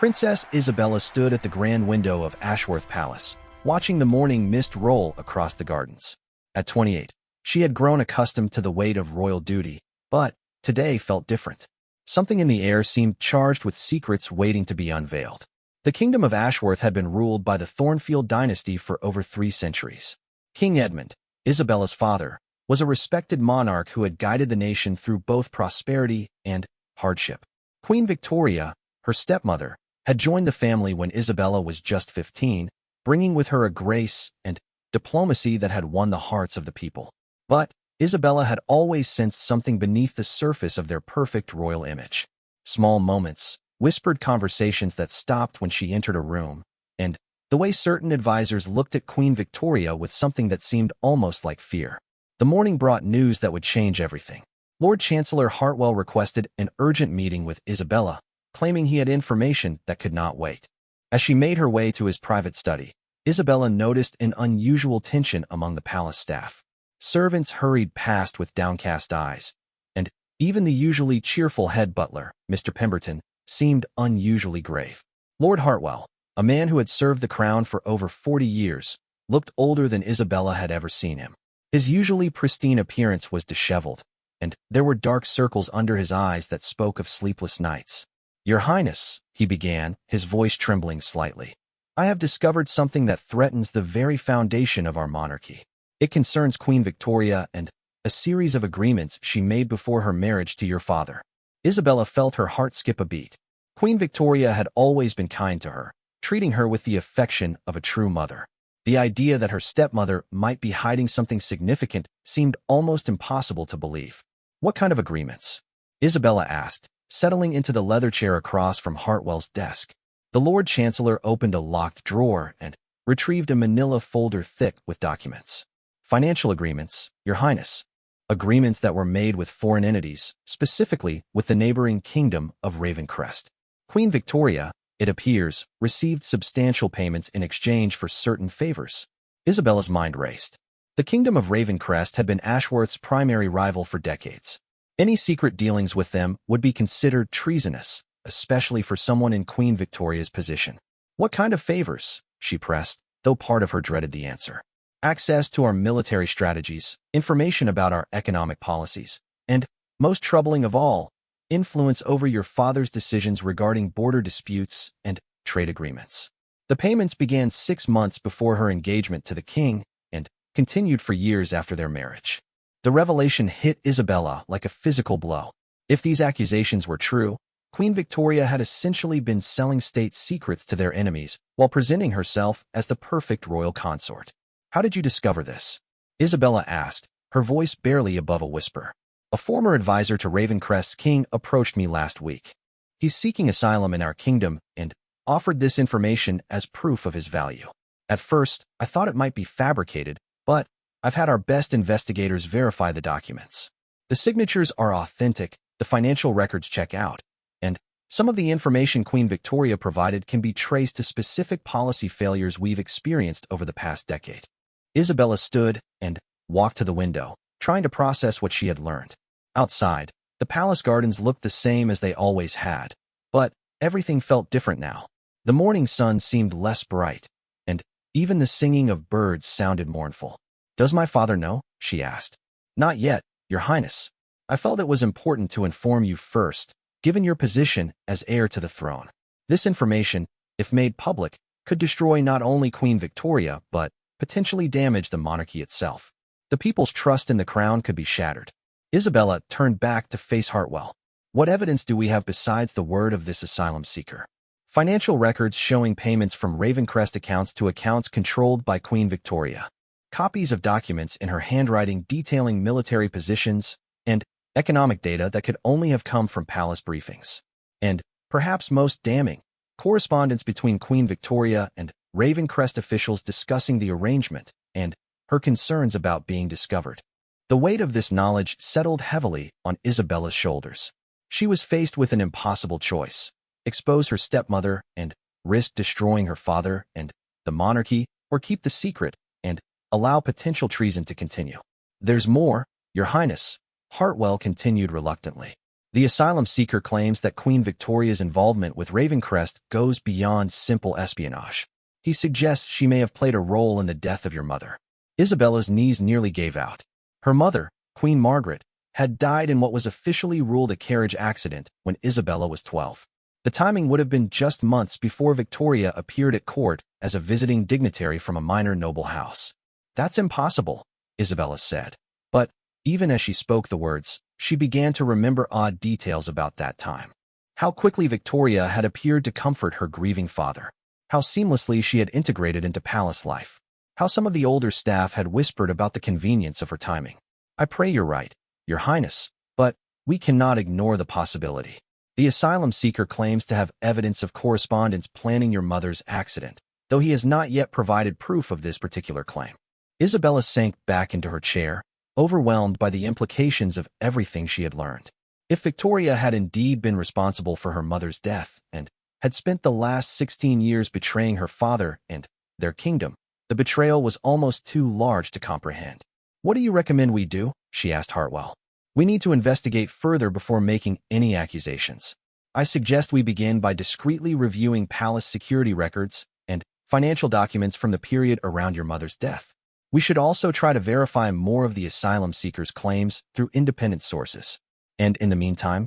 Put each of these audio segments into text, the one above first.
Princess Isabella stood at the grand window of Ashworth Palace, watching the morning mist roll across the gardens. At 28, she had grown accustomed to the weight of royal duty, but today felt different. Something in the air seemed charged with secrets waiting to be unveiled. The kingdom of Ashworth had been ruled by the Thornfield dynasty for over 3 centuries. King Edmund, Isabella's father, was a respected monarch who had guided the nation through both prosperity and hardship. Queen Victoria, her stepmother, had joined the family when Isabella was just 15, bringing with her a grace and diplomacy that had won the hearts of the people. But Isabella had always sensed something beneath the surface of their perfect royal image. Small moments, whispered conversations that stopped when she entered a room, and the way certain advisors looked at Queen Victoria with something that seemed almost like fear. The morning brought news that would change everything. Lord Chancellor Hartwell requested an urgent meeting with Isabella, claiming he had information that could not wait. As she made her way to his private study, Isabella noticed an unusual tension among the palace staff. Servants hurried past with downcast eyes, and even the usually cheerful head butler, Mr. Pemberton, seemed unusually grave. Lord Hartwell, a man who had served the crown for over 40 years, looked older than Isabella had ever seen him. His usually pristine appearance was disheveled, and there were dark circles under his eyes that spoke of sleepless nights. "Your Highness," he began, his voice trembling slightly, "I have discovered something that threatens the very foundation of our monarchy. It concerns Queen Victoria and a series of agreements she made before her marriage to your father." Isabella felt her heart skip a beat. Queen Victoria had always been kind to her, treating her with the affection of a true mother. The idea that her stepmother might be hiding something significant seemed almost impossible to believe. "What kind of agreements?" Isabella asked, settling into the leather chair across from Hartwell's desk. The Lord Chancellor opened a locked drawer and retrieved a manila folder thick with documents. "Financial agreements, Your Highness. Agreements that were made with foreign entities, specifically with the neighboring kingdom of Ravencrest. Queen Victoria, it appears, received substantial payments in exchange for certain favors." Isabella's mind raced. The kingdom of Ravencrest had been Ashworth's primary rival for decades. Any secret dealings with them would be considered treasonous, especially for someone in Queen Victoria's position. "What kind of favors?" she pressed, though part of her dreaded the answer. "Access to our military strategies, information about our economic policies, and, most troubling of all, influence over your father's decisions regarding border disputes and trade agreements." The payments began 6 months before her engagement to the king and continued for years after their marriage. The revelation hit Isabella like a physical blow. If these accusations were true, Queen Victoria had essentially been selling state secrets to their enemies while presenting herself as the perfect royal consort. "How did you discover this?" Isabella asked, her voice barely above a whisper. "A former advisor to Ravencrest's king approached me last week. He's seeking asylum in our kingdom and offered this information as proof of his value. At first, I thought it might be fabricated, but I've had our best investigators verify the documents. The signatures are authentic, the financial records check out, and some of the information Queen Victoria provided can be traced to specific policy failures we've experienced over the past decade." Isabella stood and walked to the window, trying to process what she had learned. Outside, the palace gardens looked the same as they always had, but everything felt different now. The morning sun seemed less bright, and even the singing of birds sounded mournful. "Does my father know?" she asked. "Not yet, Your Highness. I felt it was important to inform you first, given your position as heir to the throne. This information, if made public, could destroy not only Queen Victoria, but potentially damage the monarchy itself. The people's trust in the crown could be shattered." Isabella turned back to face Hartwell. "What evidence do we have besides the word of this asylum seeker?" "Financial records showing payments from Ravencrest accounts to accounts controlled by Queen Victoria. Copies of documents in her handwriting detailing military positions and economic data that could only have come from palace briefings. And, perhaps most damning, correspondence between Queen Victoria and Ravencrest officials discussing the arrangement and her concerns about being discovered." The weight of this knowledge settled heavily on Isabella's shoulders. She was faced with an impossible choice: expose her stepmother and risk destroying her father and the monarchy, or keep the secret and allow potential treason to continue. "There's more, Your Highness," Hartwell continued reluctantly. The asylum seeker claims that Queen Victoria's involvement with Ravencrest goes beyond simple espionage. He suggests she may have played a role in the death of your mother. Isabella's knees nearly gave out. Her mother, Queen Margaret, had died in what was officially ruled a carriage accident when Isabella was 12. The timing would have been just months before Victoria appeared at court as a visiting dignitary from a minor noble house. That's impossible, Isabella said. But even as she spoke the words, she began to remember odd details about that time. How quickly Victoria had appeared to comfort her grieving father. How seamlessly she had integrated into palace life. How some of the older staff had whispered about the convenience of her timing. I pray you're right, Your Highness, but we cannot ignore the possibility. The asylum seeker claims to have evidence of correspondence planning your mother's accident, though he has not yet provided proof of this particular claim. Isabella sank back into her chair, overwhelmed by the implications of everything she had learned. If Victoria had indeed been responsible for her mother's death and had spent the last 16 years betraying her father and their kingdom, the betrayal was almost too large to comprehend. What do you recommend we do? She asked Hartwell. We need to investigate further before making any accusations. I suggest we begin by discreetly reviewing palace security records and financial documents from the period around your mother's death. We should also try to verify more of the asylum seeker's claims through independent sources. And in the meantime,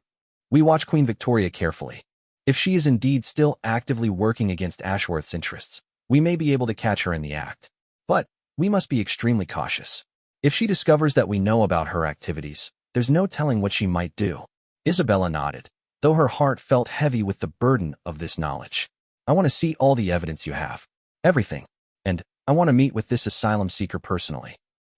we watch Queen Victoria carefully. If she is indeed still actively working against Ashworth's interests, we may be able to catch her in the act. But we must be extremely cautious. If she discovers that we know about her activities, there's no telling what she might do. Isabella nodded, though her heart felt heavy with the burden of this knowledge. I want to see all the evidence you have. Everything. And I want to meet with this asylum seeker personally.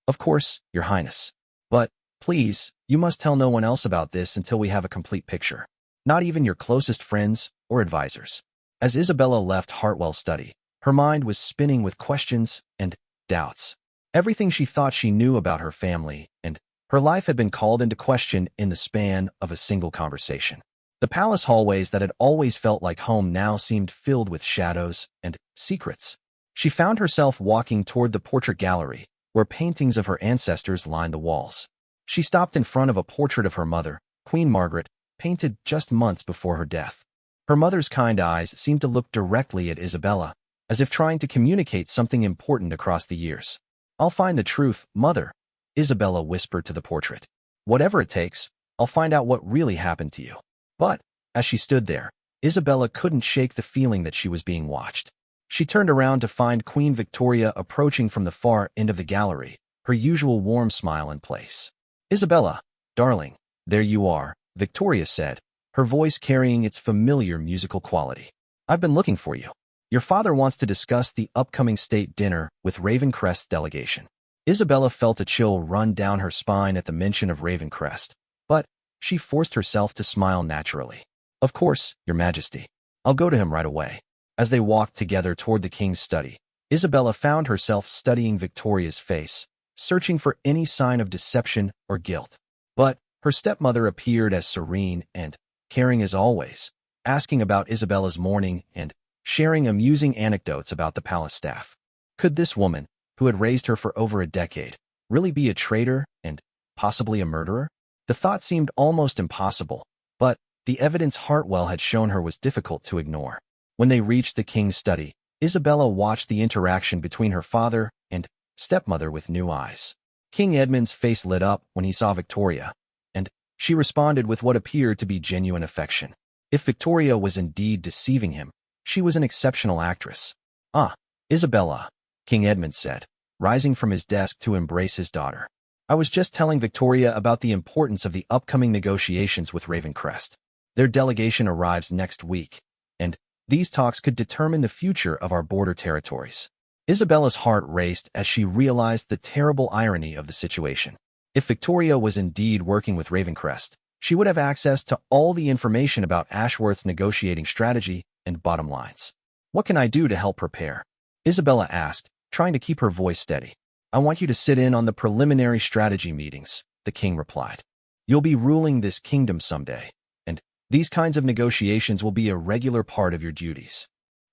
Of course, Your Highness. But, please, you must tell no one else about this until we have a complete picture. Not even your closest friends or advisors. As Isabella left Hartwell's study, her mind was spinning with questions and doubts. Everything she thought she knew about her family and her life had been called into question in the span of a single conversation. The palace hallways that had always felt like home now seemed filled with shadows and secrets. She found herself walking toward the portrait gallery, where paintings of her ancestors lined the walls. She stopped in front of a portrait of her mother, Queen Margaret, painted just months before her death. Her mother's kind eyes seemed to look directly at Isabella, as if trying to communicate something important across the years. I'll find the truth, Mother, Isabella whispered to the portrait. Whatever it takes, I'll find out what really happened to you. But, as she stood there, Isabella couldn't shake the feeling that she was being watched. She turned around to find Queen Victoria approaching from the far end of the gallery, her usual warm smile in place. Isabella, darling, there you are, Victoria said, her voice carrying its familiar musical quality. I've been looking for you. Your father wants to discuss the upcoming state dinner with Ravencrest's delegation. Isabella felt a chill run down her spine at the mention of Ravencrest, but she forced herself to smile naturally. Of course, Your Majesty. I'll go to him right away. As they walked together toward the king's study, Isabella found herself studying Victoria's face, searching for any sign of deception or guilt. But her stepmother appeared as serene and caring as always, asking about Isabella's morning and sharing amusing anecdotes about the palace staff. Could this woman, who had raised her for over a decade, really be a traitor and possibly a murderer? The thought seemed almost impossible, but the evidence Hartwell had shown her was difficult to ignore. When they reached the king's study, Isabella watched the interaction between her father and stepmother with new eyes. King Edmund's face lit up when he saw Victoria, and she responded with what appeared to be genuine affection. If Victoria was indeed deceiving him, she was an exceptional actress. Ah, Isabella, King Edmund said, rising from his desk to embrace his daughter. I was just telling Victoria about the importance of the upcoming negotiations with Ravencrest. Their delegation arrives next week, and these talks could determine the future of our border territories. Isabella's heart raced as she realized the terrible irony of the situation. If Victoria was indeed working with Ravencrest, she would have access to all the information about Ashworth's negotiating strategy and bottom lines. What can I do to help prepare? Isabella asked, trying to keep her voice steady. I want you to sit in on the preliminary strategy meetings, the king replied. You'll be ruling this kingdom someday, and these kinds of negotiations will be a regular part of your duties.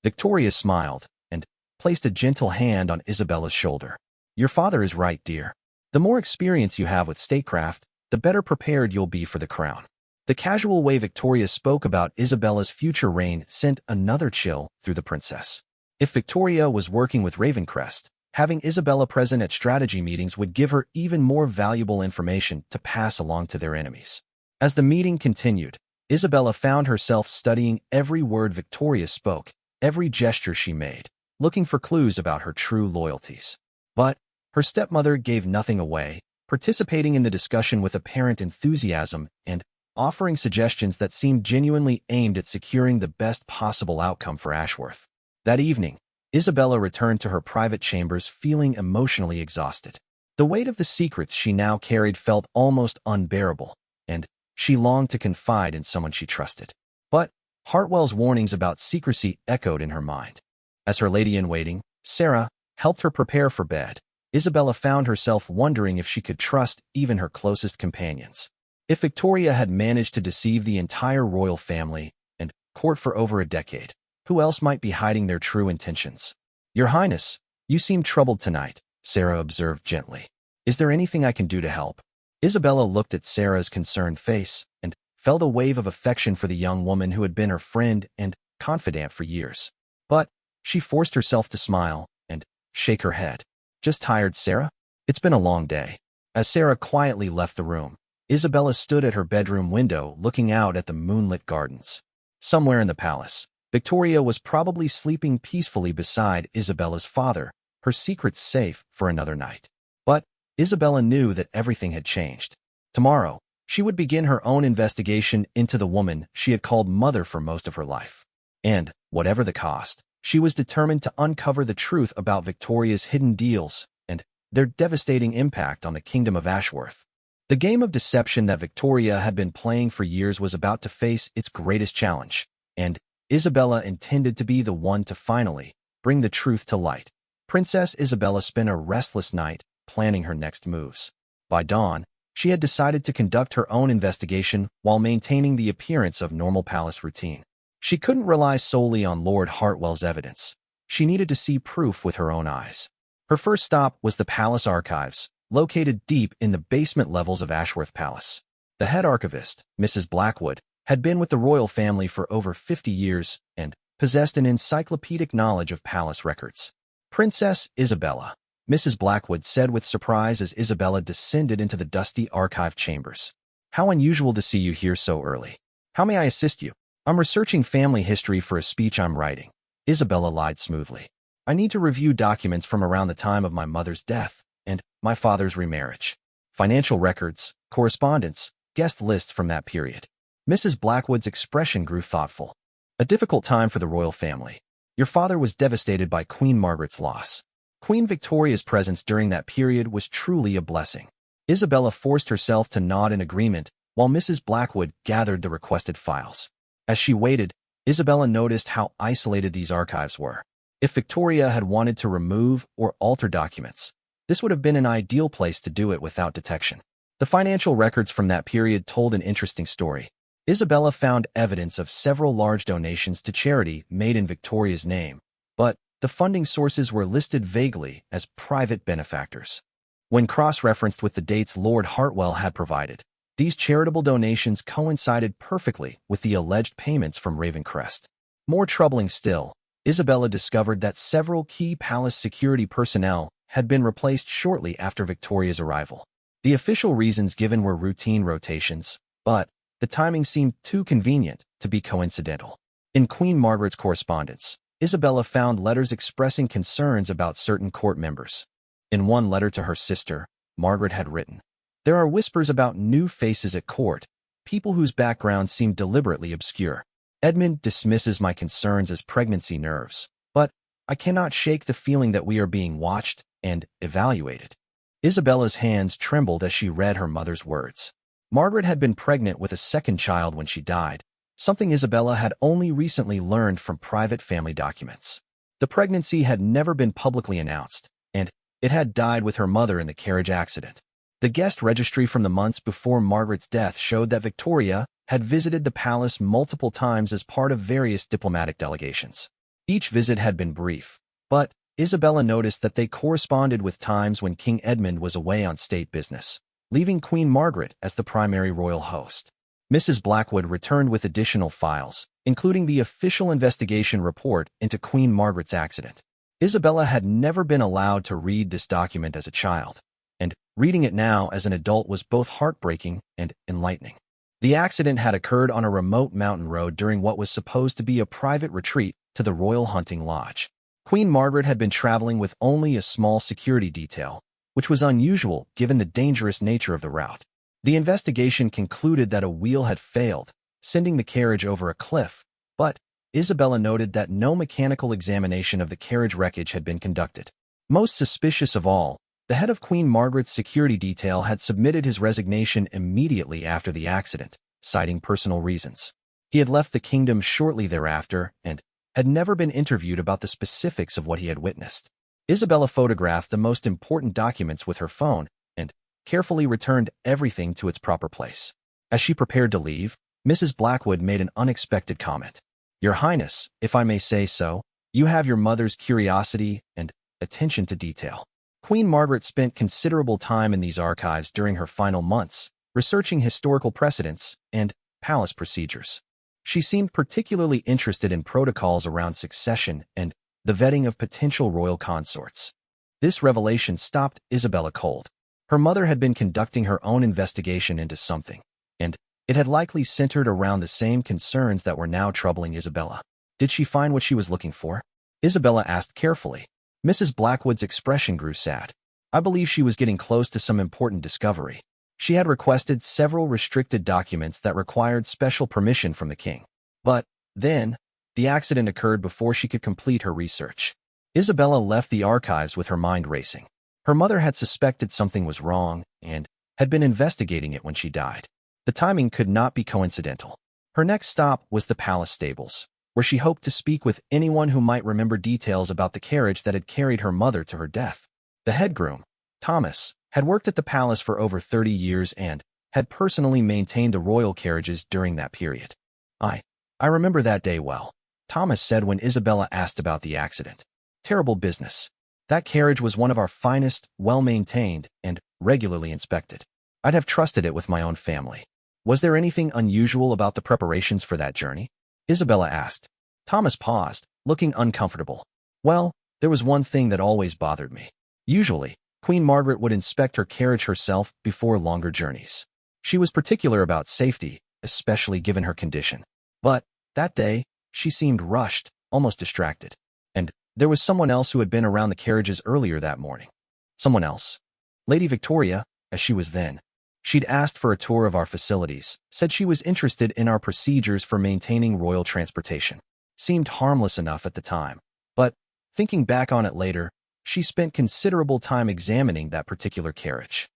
Victoria smiled and placed a gentle hand on Isabella's shoulder. Your father is right, dear. The more experience you have with statecraft, the better prepared you'll be for the crown. The casual way Victoria spoke about Isabella's future reign sent another chill through the princess. If Victoria was working with Ravencrest, having Isabella present at strategy meetings would give her even more valuable information to pass along to their enemies. As the meeting continued, Isabella found herself studying every word Victoria spoke, every gesture she made, looking for clues about her true loyalties. But her stepmother gave nothing away, participating in the discussion with apparent enthusiasm and offering suggestions that seemed genuinely aimed at securing the best possible outcome for Ashworth. That evening, Isabella returned to her private chambers feeling emotionally exhausted. The weight of the secrets she now carried felt almost unbearable, and she longed to confide in someone she trusted. But Hartwell's warnings about secrecy echoed in her mind. As her lady-in-waiting, Sarah, helped her prepare for bed, Isabella found herself wondering if she could trust even her closest companions. If Victoria had managed to deceive the entire royal family and court for over a decade, who else might be hiding their true intentions? Your Highness, you seem troubled tonight, Sarah observed gently. Is there anything I can do to help? Isabella looked at Sarah's concerned face and felt a wave of affection for the young woman who had been her friend and confidant for years. But she forced herself to smile and shake her head. Just tired, Sarah? It's been a long day. As Sarah quietly left the room, Isabella stood at her bedroom window looking out at the moonlit gardens. Somewhere in the palace, Victoria was probably sleeping peacefully beside Isabella's father, her secrets safe for another night. But Isabella knew that everything had changed. Tomorrow, she would begin her own investigation into the woman she had called mother for most of her life. And, whatever the cost, she was determined to uncover the truth about Victoria's hidden deals and their devastating impact on the Kingdom of Ashworth. The game of deception that Victoria had been playing for years was about to face its greatest challenge, and Isabella intended to be the one to finally bring the truth to light. Princess Isabella spent a restless night planning her next moves. By dawn, she had decided to conduct her own investigation while maintaining the appearance of normal palace routine. She couldn't rely solely on Lord Hartwell's evidence. She needed to see proof with her own eyes. Her first stop was the palace archives, located deep in the basement levels of Ashworth Palace. The head archivist, Mrs. Blackwood, had been with the royal family for over 50 years and possessed an encyclopedic knowledge of palace records. Princess Isabella, Mrs. Blackwood said with surprise as Isabella descended into the dusty archive chambers. How unusual to see you here so early. How may I assist you? I'm researching family history for a speech I'm writing. Isabella lied smoothly. I need to review documents from around the time of my mother's death and my father's remarriage. Financial records, correspondence, guest lists from that period. Mrs. Blackwood's expression grew thoughtful. A difficult time for the royal family. Your father was devastated by Queen Margaret's loss. Queen Victoria's presence during that period was truly a blessing. Isabella forced herself to nod in agreement while Mrs. Blackwood gathered the requested files. As she waited, Isabella noticed how isolated these archives were. If Victoria had wanted to remove or alter documents, this would have been an ideal place to do it without detection. The financial records from that period told an interesting story. Isabella found evidence of several large donations to charity made in Victoria's name, but the funding sources were listed vaguely as private benefactors. When cross-referenced with the dates Lord Hartwell had provided, these charitable donations coincided perfectly with the alleged payments from Ravencrest. More troubling still, Isabella discovered that several key palace security personnel had been replaced shortly after Victoria's arrival. The official reasons given were routine rotations, but the timing seemed too convenient to be coincidental. In Queen Margaret's correspondence, Isabella found letters expressing concerns about certain court members. In one letter to her sister, Margaret had written, "There are whispers about new faces at court, people whose backgrounds seem deliberately obscure. Edmund dismisses my concerns as pregnancy nerves, but I cannot shake the feeling that we are being watched and evaluated." Isabella's hands trembled as she read her mother's words. Margaret had been pregnant with a second child when she died, something Isabella had only recently learned from private family documents. The pregnancy had never been publicly announced, and it had died with her mother in the carriage accident. The guest registry from the months before Margaret's death showed that Victoria had visited the palace multiple times as part of various diplomatic delegations. Each visit had been brief, but Isabella noticed that they corresponded with times when King Edmund was away on state business, leaving Queen Margaret as the primary royal host. Mrs. Blackwood returned with additional files, including the official investigation report into Queen Margaret's accident. Isabella had never been allowed to read this document as a child, and reading it now as an adult was both heartbreaking and enlightening. The accident had occurred on a remote mountain road during what was supposed to be a private retreat to the Royal Hunting Lodge. Queen Margaret had been traveling with only a small security detail, which was unusual given the dangerous nature of the route. The investigation concluded that a wheel had failed, sending the carriage over a cliff, but Isabella noted that no mechanical examination of the carriage wreckage had been conducted. Most suspicious of all, the head of Queen Margaret's security detail had submitted his resignation immediately after the accident, citing personal reasons. He had left the kingdom shortly thereafter and had never been interviewed about the specifics of what he had witnessed. Isabella photographed the most important documents with her phone and carefully returned everything to its proper place. As she prepared to leave, Mrs. Blackwood made an unexpected comment. "Your Highness, if I may say so, you have your mother's curiosity and attention to detail." Queen Margaret spent considerable time in these archives during her final months, researching historical precedents and palace procedures. She seemed particularly interested in protocols around succession and the vetting of potential royal consorts. This revelation stopped Isabella cold. Her mother had been conducting her own investigation into something, and it had likely centered around the same concerns that were now troubling Isabella. Did she find what she was looking for? Isabella asked carefully. Mrs. Blackwood's expression grew sad. I believe she was getting close to some important discovery. She had requested several restricted documents that required special permission from the king. But then, the accident occurred before she could complete her research. Isabella left the archives with her mind racing. Her mother had suspected something was wrong and had been investigating it when she died. The timing could not be coincidental. Her next stop was the palace stables, where she hoped to speak with anyone who might remember details about the carriage that had carried her mother to her death. The head groom, Thomas, had worked at the palace for over 30 years and had personally maintained the royal carriages during that period. I remember that day well, Thomas said when Isabella asked about the accident. Terrible business. That carriage was one of our finest, well-maintained, and regularly inspected. I'd have trusted it with my own family. Was there anything unusual about the preparations for that journey? Isabella asked. Thomas paused, looking uncomfortable. Well, there was one thing that always bothered me. Usually, Queen Margaret would inspect her carriage herself before longer journeys. She was particular about safety, especially given her condition. But that day, she seemed rushed, almost distracted. And there was someone else who had been around the carriages earlier that morning. Someone else. Lady Victoria, as she was then. She'd asked for a tour of our facilities, said she was interested in our procedures for maintaining royal transportation. Seemed harmless enough at the time, but thinking back on it later, she spent considerable time examining that particular carriage.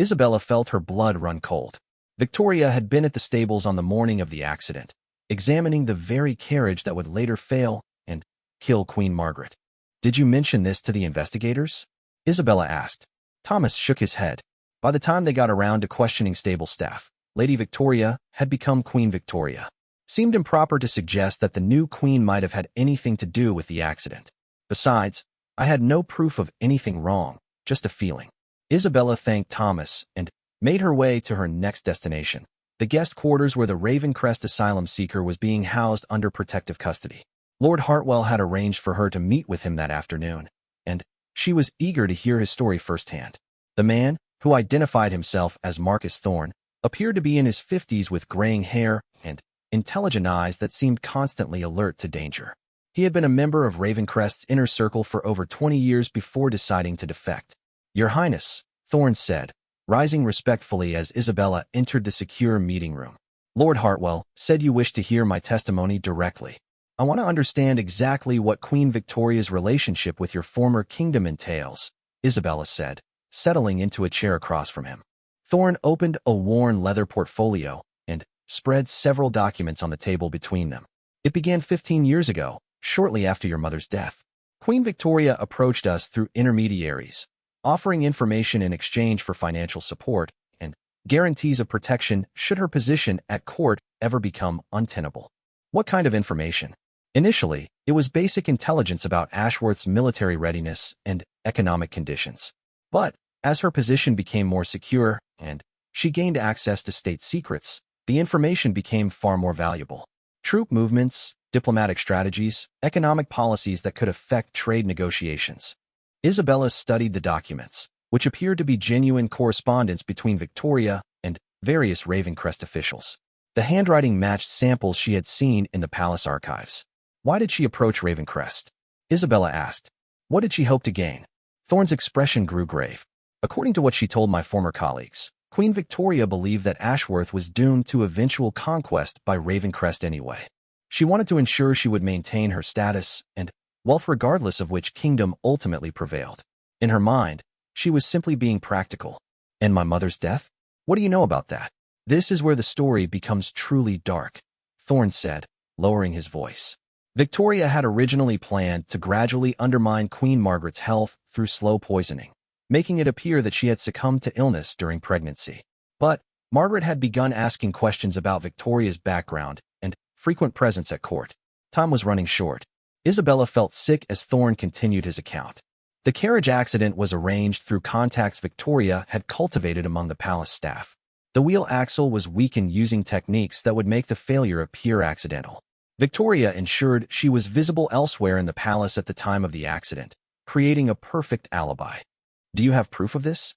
Isabella felt her blood run cold. Victoria had been at the stables on the morning of the accident, examining the very carriage that would later fail and kill Queen Margaret. Did you mention this to the investigators? Isabella asked. Thomas shook his head. By the time they got around to questioning stable staff, Lady Victoria had become Queen Victoria. Seemed improper to suggest that the new queen might have had anything to do with the accident. Besides, I had no proof of anything wrong, just a feeling. Isabella thanked Thomas and made her way to her next destination, the guest quarters where the Ravencrest asylum seeker was being housed under protective custody. Lord Hartwell had arranged for her to meet with him that afternoon, and she was eager to hear his story firsthand. The man, who identified himself as Marcus Thorne, appeared to be in his 50s with graying hair and intelligent eyes that seemed constantly alert to danger. He had been a member of Ravencrest's inner circle for over 20 years before deciding to defect. Your Highness, Thorne said, rising respectfully as Isabella entered the secure meeting room. Lord Hartwell said you wish to hear my testimony directly. I want to understand exactly what Queen Victoria's relationship with your former kingdom entails, Isabella said, settling into a chair across from him. Thorne opened a worn leather portfolio and spread several documents on the table between them. It began 15 years ago, shortly after your mother's death. Queen Victoria approached us through intermediaries, offering information in exchange for financial support and guarantees of protection should her position at court ever become untenable. What kind of information? Initially, it was basic intelligence about Ashworth's military readiness and economic conditions. But as her position became more secure and she gained access to state secrets, the information became far more valuable. Troop movements, diplomatic strategies, economic policies that could affect trade negotiations. Isabella studied the documents, which appeared to be genuine correspondence between Victoria and various Ravencrest officials. The handwriting matched samples she had seen in the palace archives. Why did she approach Ravencrest? Isabella asked. What did she hope to gain? Thorne's expression grew grave. According to what she told my former colleagues, Queen Victoria believed that Ashworth was doomed to eventual conquest by Ravencrest anyway. She wanted to ensure she would maintain her status and wealth regardless of which kingdom ultimately prevailed. In her mind, she was simply being practical. And my mother's death? What do you know about that? This is where the story becomes truly dark, Thorne said, lowering his voice. Victoria had originally planned to gradually undermine Queen Margaret's health through slow poisoning, making it appear that she had succumbed to illness during pregnancy. But Margaret had begun asking questions about Victoria's background and frequent presence at court. Time was running short. Isabella felt sick as Thorne continued his account. The carriage accident was arranged through contacts Victoria had cultivated among the palace staff. The wheel axle was weakened using techniques that would make the failure appear accidental. Victoria ensured she was visible elsewhere in the palace at the time of the accident, creating a perfect alibi. Do you have proof of this?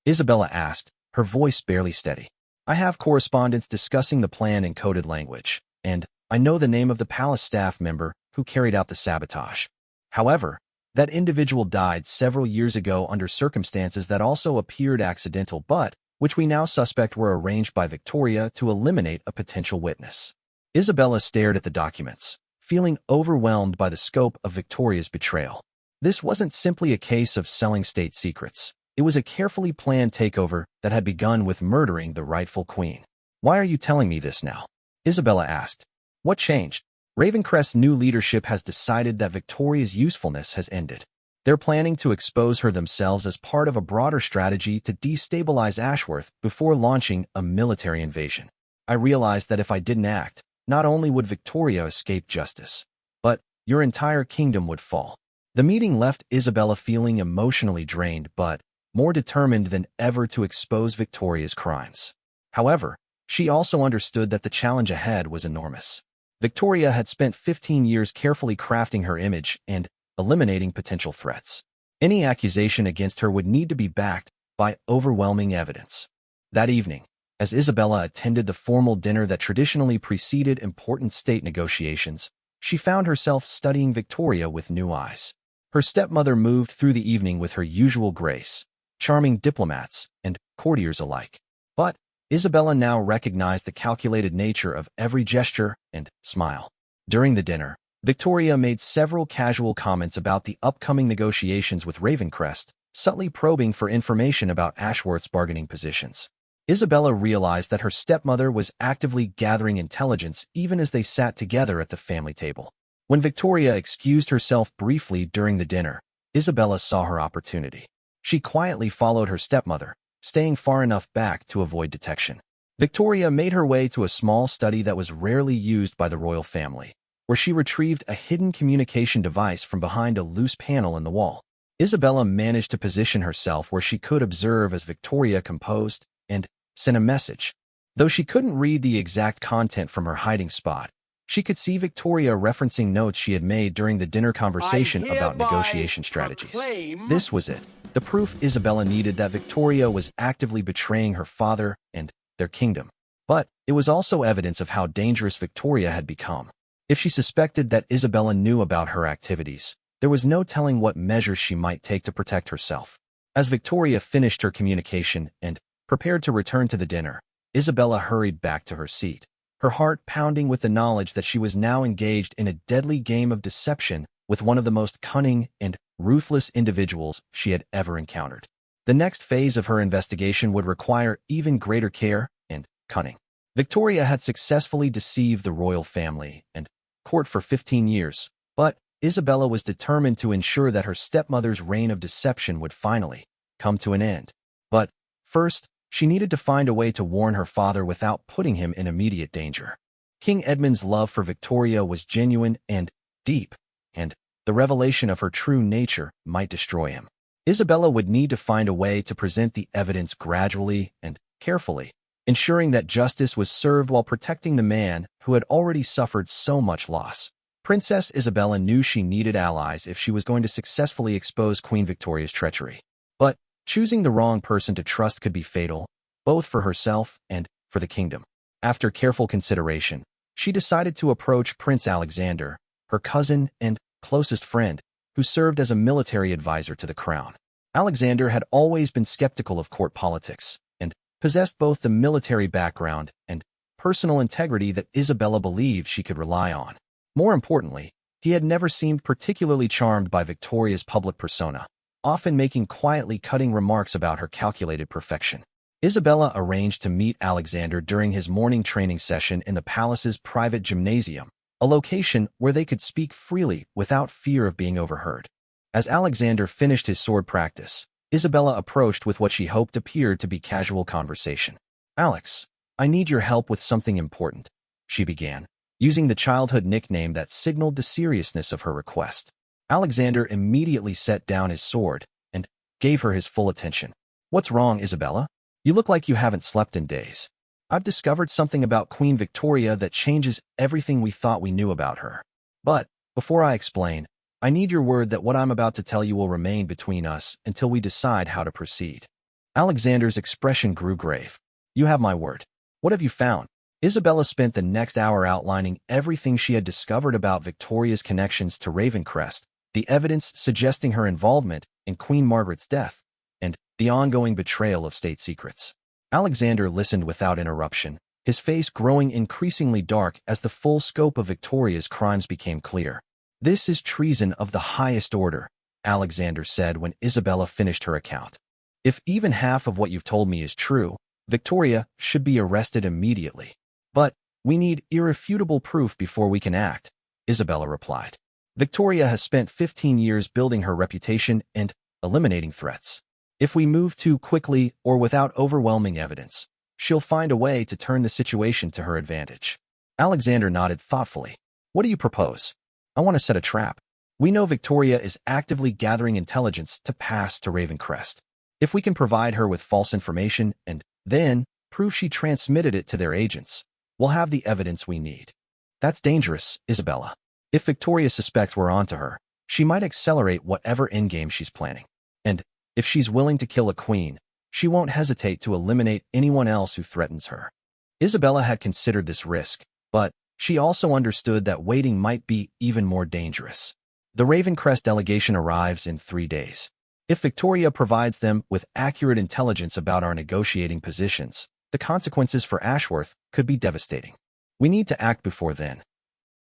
Isabella asked, her voice barely steady. I have correspondence discussing the plan in coded language, and I know the name of the palace staff member who carried out the sabotage. However, that individual died several years ago under circumstances that also appeared accidental but which we now suspect were arranged by Victoria to eliminate a potential witness. Isabella stared at the documents, feeling overwhelmed by the scope of Victoria's betrayal. This wasn't simply a case of selling state secrets. It was a carefully planned takeover that had begun with murdering the rightful queen. Why are you telling me this now? Isabella asked. What changed? Ravencrest's new leadership has decided that Victoria's usefulness has ended. They're planning to expose her themselves as part of a broader strategy to destabilize Ashworth before launching a military invasion. I realized that if I didn't act, not only would Victoria escape justice, but your entire kingdom would fall. The meeting left Isabella feeling emotionally drained but more determined than ever to expose Victoria's crimes. However, she also understood that the challenge ahead was enormous. Victoria had spent 15 years carefully crafting her image and eliminating potential threats. Any accusation against her would need to be backed by overwhelming evidence. That evening, as Isabella attended the formal dinner that traditionally preceded important state negotiations, she found herself studying Victoria with new eyes. Her stepmother moved through the evening with her usual grace, charming diplomats and courtiers alike. But Isabella now recognized the calculated nature of every gesture and smile. During the dinner, Victoria made several casual comments about the upcoming negotiations with Ravencrest, subtly probing for information about Ashworth's bargaining positions. Isabella realized that her stepmother was actively gathering intelligence even as they sat together at the family table. When Victoria excused herself briefly during the dinner, Isabella saw her opportunity. She quietly followed her stepmother, staying far enough back to avoid detection. Victoria made her way to a small study that was rarely used by the royal family, where she retrieved a hidden communication device from behind a loose panel in the wall. Isabella managed to position herself where she could observe as Victoria composed and sent a message. Though she couldn't read the exact content from her hiding spot, she could see Victoria referencing notes she had made during the dinner conversation about negotiation strategies. This was it, the proof Isabella needed that Victoria was actively betraying her father and their kingdom. But it was also evidence of how dangerous Victoria had become. If she suspected that Isabella knew about her activities, there was no telling what measures she might take to protect herself. As Victoria finished her communication and prepared to return to the dinner, Isabella hurried back to her seat, her heart pounding with the knowledge that she was now engaged in a deadly game of deception with one of the most cunning and ruthless individuals she had ever encountered. The next phase of her investigation would require even greater care and cunning. Victoria had successfully deceived the royal family and court for 15 years, but Isabella was determined to ensure that her stepmother's reign of deception would finally come to an end. But first, she needed to find a way to warn her father without putting him in immediate danger. King Edmund's love for Victoria was genuine and deep, and the revelation of her true nature might destroy him. Isabella would need to find a way to present the evidence gradually and carefully, ensuring that justice was served while protecting the man who had already suffered so much loss. Princess Isabella knew she needed allies if she was going to successfully expose Queen Victoria's treachery. But choosing the wrong person to trust could be fatal, both for herself and for the kingdom. After careful consideration, she decided to approach Prince Alexander, her cousin and closest friend, who served as a military advisor to the crown. Alexander had always been skeptical of court politics and possessed both the military background and personal integrity that Isabella believed she could rely on. More importantly, he had never seemed particularly charmed by Victoria's public persona, often making quietly cutting remarks about her calculated perfection. Isabella arranged to meet Alexander during his morning training session in the palace's private gymnasium, a location where they could speak freely without fear of being overheard. As Alexander finished his sword practice, Isabella approached with what she hoped appeared to be casual conversation. "Alex, I need your help with something important," she began, using the childhood nickname that signaled the seriousness of her request. Alexander immediately set down his sword and gave her his full attention. "What's wrong, Isabella? You look like you haven't slept in days. I've discovered something about Queen Victoria that changes everything we thought we knew about her. But before I explain, I need your word that what I'm about to tell you will remain between us until we decide how to proceed." Alexander's expression grew grave. "You have my word. What have you found?" Isabella spent the next hour outlining everything she had discovered about Victoria's connections to Ravencrest, the evidence suggesting her involvement in Queen Margaret's death, and the ongoing betrayal of state secrets. Alexander listened without interruption, his face growing increasingly dark as the full scope of Victoria's crimes became clear. "This is treason of the highest order," Alexander said when Isabella finished her account. "If even half of what you've told me is true, Victoria should be arrested immediately. But we need irrefutable proof before we can act," Isabella replied. "Victoria has spent 15 years building her reputation and eliminating threats. If we move too quickly or without overwhelming evidence, she'll find a way to turn the situation to her advantage." Alexander nodded thoughtfully. "What do you propose?" "I want to set a trap. We know Victoria is actively gathering intelligence to pass to Ravencrest. If we can provide her with false information and then prove she transmitted it to their agents, we'll have the evidence we need." "That's dangerous, Isabella. If Victoria suspects we're onto her, she might accelerate whatever endgame she's planning. And if she's willing to kill a queen, she won't hesitate to eliminate anyone else who threatens her." Isabella had considered this risk, but she also understood that waiting might be even more dangerous. The Ravencrest delegation arrives in 3 days. If Victoria provides them with accurate intelligence about our negotiating positions, the consequences for Ashworth could be devastating. We need to act before then.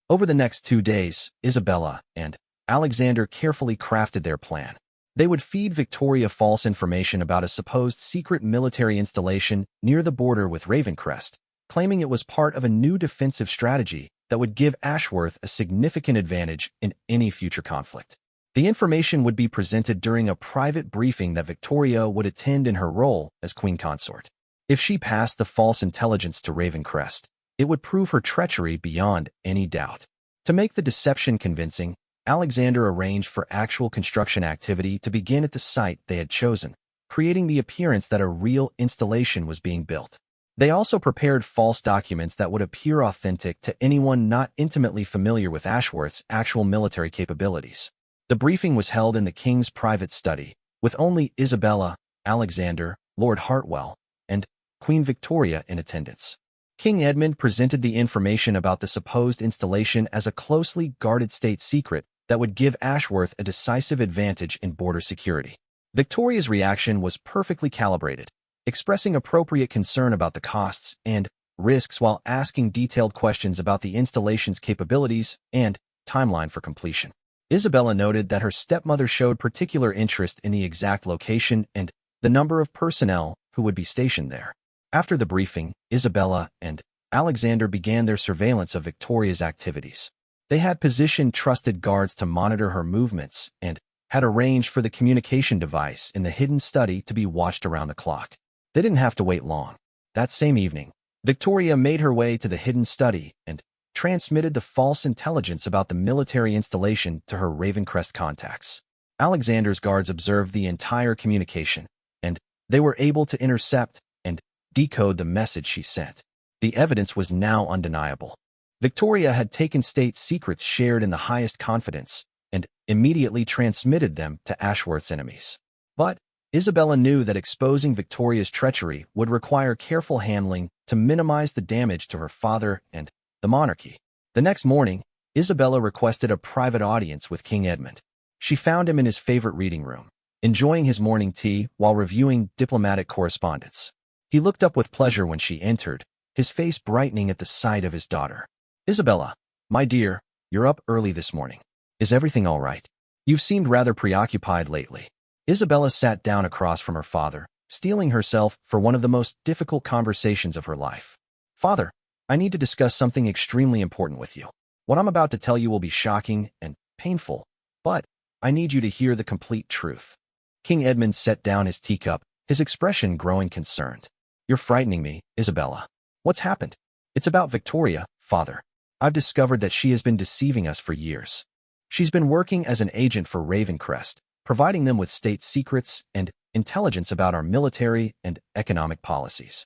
Over the next 2 days, Isabella and Alexander carefully crafted their plan. They would feed Victoria false information about a supposed secret military installation near the border with Ravencrest, claiming it was part of a new defensive strategy that would give Ashworth a significant advantage in any future conflict. The information would be presented during a private briefing that Victoria would attend in her role as queen consort. If she passed the false intelligence to Ravencrest, it would prove her treachery beyond any doubt. To make the deception convincing, Alexander arranged for actual construction activity to begin at the site they had chosen, creating the appearance that a real installation was being built. They also prepared false documents that would appear authentic to anyone not intimately familiar with Ashworth's actual military capabilities. The briefing was held in the king's private study, with only Isabella, Alexander, Lord Hartwell, and Queen Victoria in attendance. King Edmund presented the information about the supposed installation as a closely guarded state secret that would give Ashworth a decisive advantage in border security. Victoria's reaction was perfectly calibrated, expressing appropriate concern about the costs and risks while asking detailed questions about the installation's capabilities and timeline for completion. Isabella noted that her stepmother showed particular interest in the exact location and the number of personnel who would be stationed there. After the briefing, Isabella and Alexander began their surveillance of Victoria's activities. They had positioned trusted guards to monitor her movements and had arranged for the communication device in the hidden study to be watched around the clock. They didn't have to wait long. That same evening, Victoria made her way to the hidden study and transmitted the false intelligence about the military installation to her Ravencrest contacts. Alexander's guards observed the entire communication, and they were able to intercept and decode the message she sent. The evidence was now undeniable. Victoria had taken state secrets shared in the highest confidence and immediately transmitted them to Ashworth's enemies. But Isabella knew that exposing Victoria's treachery would require careful handling to minimize the damage to her father and the monarchy. The next morning, Isabella requested a private audience with King Edmund. She found him in his favorite reading room, enjoying his morning tea while reviewing diplomatic correspondence. He looked up with pleasure when she entered, his face brightening at the sight of his daughter. "Isabella, my dear, you're up early this morning. Is everything all right? You've seemed rather preoccupied lately." Isabella sat down across from her father, steeling herself for one of the most difficult conversations of her life. "Father, I need to discuss something extremely important with you. What I'm about to tell you will be shocking and painful, but I need you to hear the complete truth." King Edmund set down his teacup, his expression growing concerned. "You're frightening me, Isabella. What's happened?" "It's about Victoria, father. I've discovered that she has been deceiving us for years. She's been working as an agent for Ravencrest, providing them with state secrets and intelligence about our military and economic policies."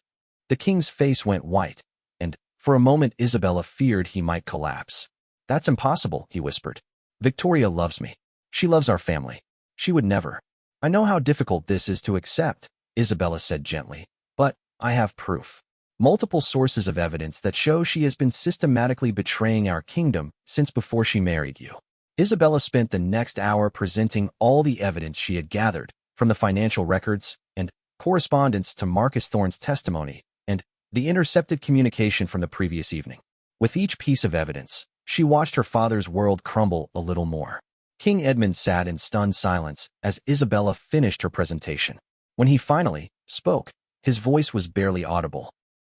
The king's face went white, and for a moment Isabella feared he might collapse. "That's impossible," he whispered. "Victoria loves me. She loves our family. She would never." "I know how difficult this is to accept," Isabella said gently, "but I have proof. Multiple sources of evidence that show she has been systematically betraying our kingdom since before she married you." Isabella spent the next hour presenting all the evidence she had gathered, from the financial records and correspondence to Marcus Thorne's testimony and the intercepted communication from the previous evening. With each piece of evidence, she watched her father's world crumble a little more. King Edmund sat in stunned silence as Isabella finished her presentation. When he finally spoke, his voice was barely audible.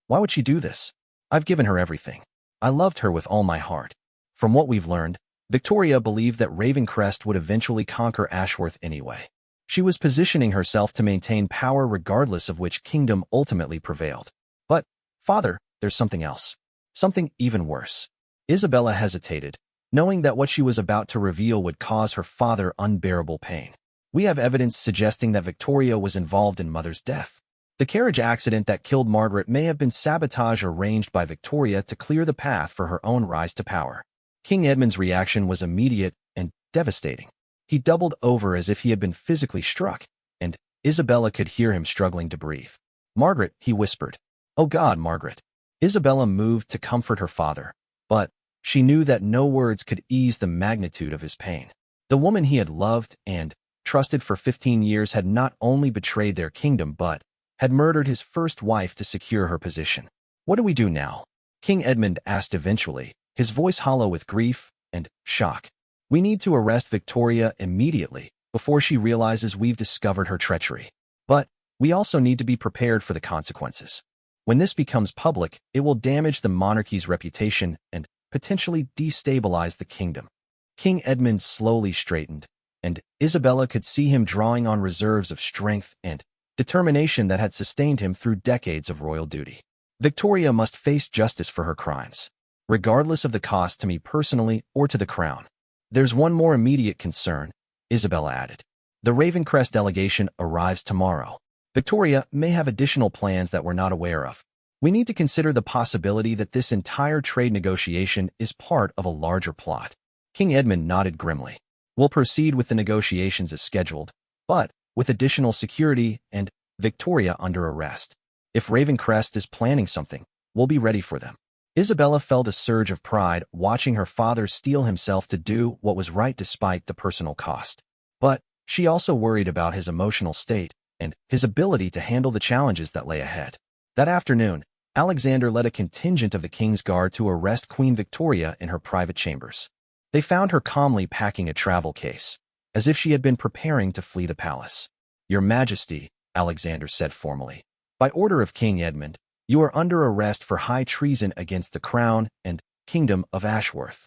"Why would she do this? I've given her everything. I loved her with all my heart. From what we've learned, Victoria believed that Ravencrest would eventually conquer Ashworth anyway. She was positioning herself to maintain power regardless of which kingdom ultimately prevailed. But, father, there's something else. Something even worse." Isabella hesitated, knowing that what she was about to reveal would cause her father unbearable pain. "We have evidence suggesting that Victoria was involved in Mother's death. The carriage accident that killed Margaret may have been sabotage arranged by Victoria to clear the path for her own rise to power." King Edmund's reaction was immediate and devastating. He doubled over as if he had been physically struck, and Isabella could hear him struggling to breathe. "Margaret," he whispered. "Oh God, Margaret." Isabella moved to comfort her father, but she knew that no words could ease the magnitude of his pain. The woman he had loved and trusted for 15 years had not only betrayed their kingdom but had murdered his first wife to secure her position. "What do we do now?" King Edmund asked eventually, his voice hollow with grief and shock. "We need to arrest Victoria immediately before she realizes we've discovered her treachery. But we also need to be prepared for the consequences. When this becomes public, it will damage the monarchy's reputation and potentially destabilize the kingdom." King Edmund slowly straightened, and Isabella could see him drawing on reserves of strength and determination that had sustained him through decades of royal duty. "Victoria must face justice for her crimes, regardless of the cost to me personally or to the crown. There's one more immediate concern," Isabella added. "The Ravencrest delegation arrives tomorrow. Victoria may have additional plans that we're not aware of. We need to consider the possibility that this entire trade negotiation is part of a larger plot." King Edmund nodded grimly. "We'll proceed with the negotiations as scheduled, but with additional security and Victoria under arrest. If Ravencrest is planning something, we'll be ready for them." Isabella felt a surge of pride watching her father steel himself to do what was right despite the personal cost. But she also worried about his emotional state and his ability to handle the challenges that lay ahead. That afternoon, Alexander led a contingent of the King's Guard to arrest Queen Victoria in her private chambers. They found her calmly packing a travel case, as if she had been preparing to flee the palace. "Your Majesty," Alexander said formally, "by order of King Edmund, you are under arrest for high treason against the crown and kingdom of Ashworth."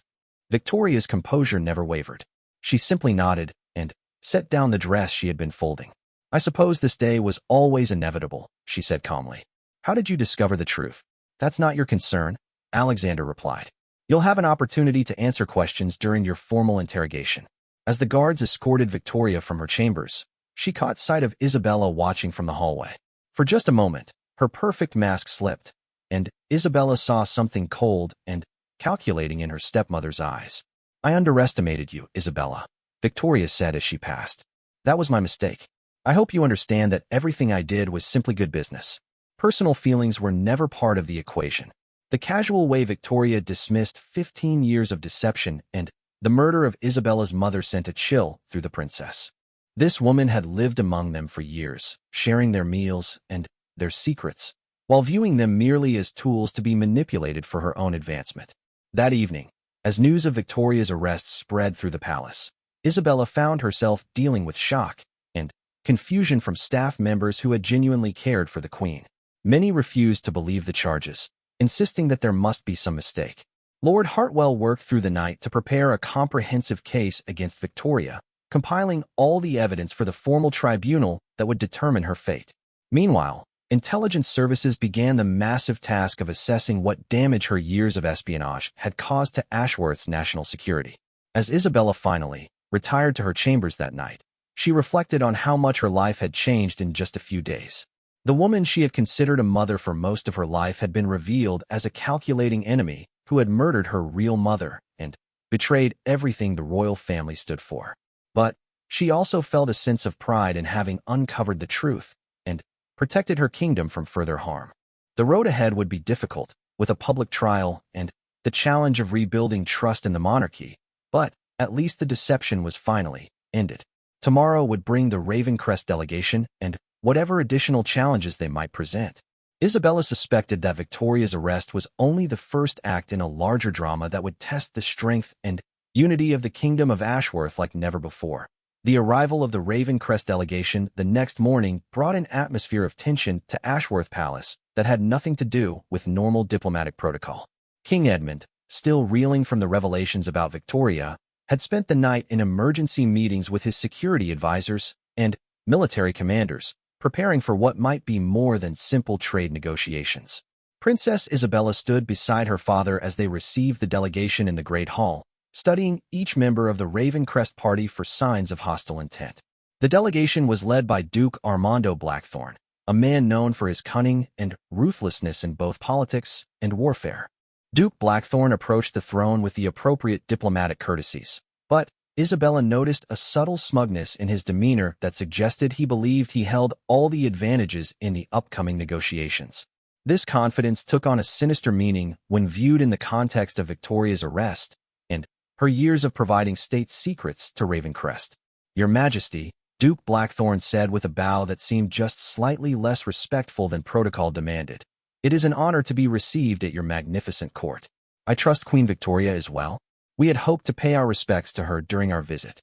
Victoria's composure never wavered. She simply nodded and set down the dress she had been folding. "I suppose this day was always inevitable," she said calmly. "How did you discover the truth?" "That's not your concern," Alexander replied. "You'll have an opportunity to answer questions during your formal interrogation." As the guards escorted Victoria from her chambers, she caught sight of Isabella watching from the hallway. For just a moment, Her perfect mask slipped, and Isabella saw something cold and calculating in her stepmother's eyes. "I underestimated you, Isabella," Victoria said as she passed. "That was my mistake. I hope you understand that everything I did was simply good business. Personal feelings were never part of the equation." The casual way Victoria dismissed 15 years of deception and the murder of Isabella's mother sent a chill through the princess. This woman had lived among them for years, sharing their meals and their secrets, while viewing them merely as tools to be manipulated for her own advancement. That evening, as news of Victoria's arrest spread through the palace, Isabella found herself dealing with shock and confusion from staff members who had genuinely cared for the queen. Many refused to believe the charges, insisting that there must be some mistake. Lord Hartwell worked through the night to prepare a comprehensive case against Victoria, compiling all the evidence for the formal tribunal that would determine her fate. Meanwhile, intelligence services began the massive task of assessing what damage her years of espionage had caused to Ashworth's national security. As Isabella finally retired to her chambers that night, she reflected on how much her life had changed in just a few days. The woman she had considered a mother for most of her life had been revealed as a calculating enemy who had murdered her real mother and betrayed everything the royal family stood for. But she also felt a sense of pride in having uncovered the truth and protected her kingdom from further harm. The road ahead would be difficult, with a public trial and the challenge of rebuilding trust in the monarchy, but at least the deception was finally ended. Tomorrow would bring the Ravencrest delegation and whatever additional challenges they might present. Isabella suspected that Victoria's arrest was only the first act in a larger drama that would test the strength and unity of the Kingdom of Ashworth like never before. The arrival of the Ravencrest delegation the next morning brought an atmosphere of tension to Ashworth Palace that had nothing to do with normal diplomatic protocol. King Edmund, still reeling from the revelations about Victoria, had spent the night in emergency meetings with his security advisors and military commanders, preparing for what might be more than simple trade negotiations. Princess Isabella stood beside her father as they received the delegation in the Great Hall, studying each member of the Ravencrest party for signs of hostile intent. The delegation was led by Duke Armando Blackthorne, a man known for his cunning and ruthlessness in both politics and warfare. Duke Blackthorne approached the throne with the appropriate diplomatic courtesies, but Isabella noticed a subtle smugness in his demeanor that suggested he believed he held all the advantages in the upcoming negotiations. This confidence took on a sinister meaning when viewed in the context of Victoria's arrest and her years of providing state secrets to Ravencrest. "Your Majesty," Duke Blackthorne said with a bow that seemed just slightly less respectful than protocol demanded, "it is an honor to be received at your magnificent court. I trust Queen Victoria is well. We had hoped to pay our respects to her during our visit."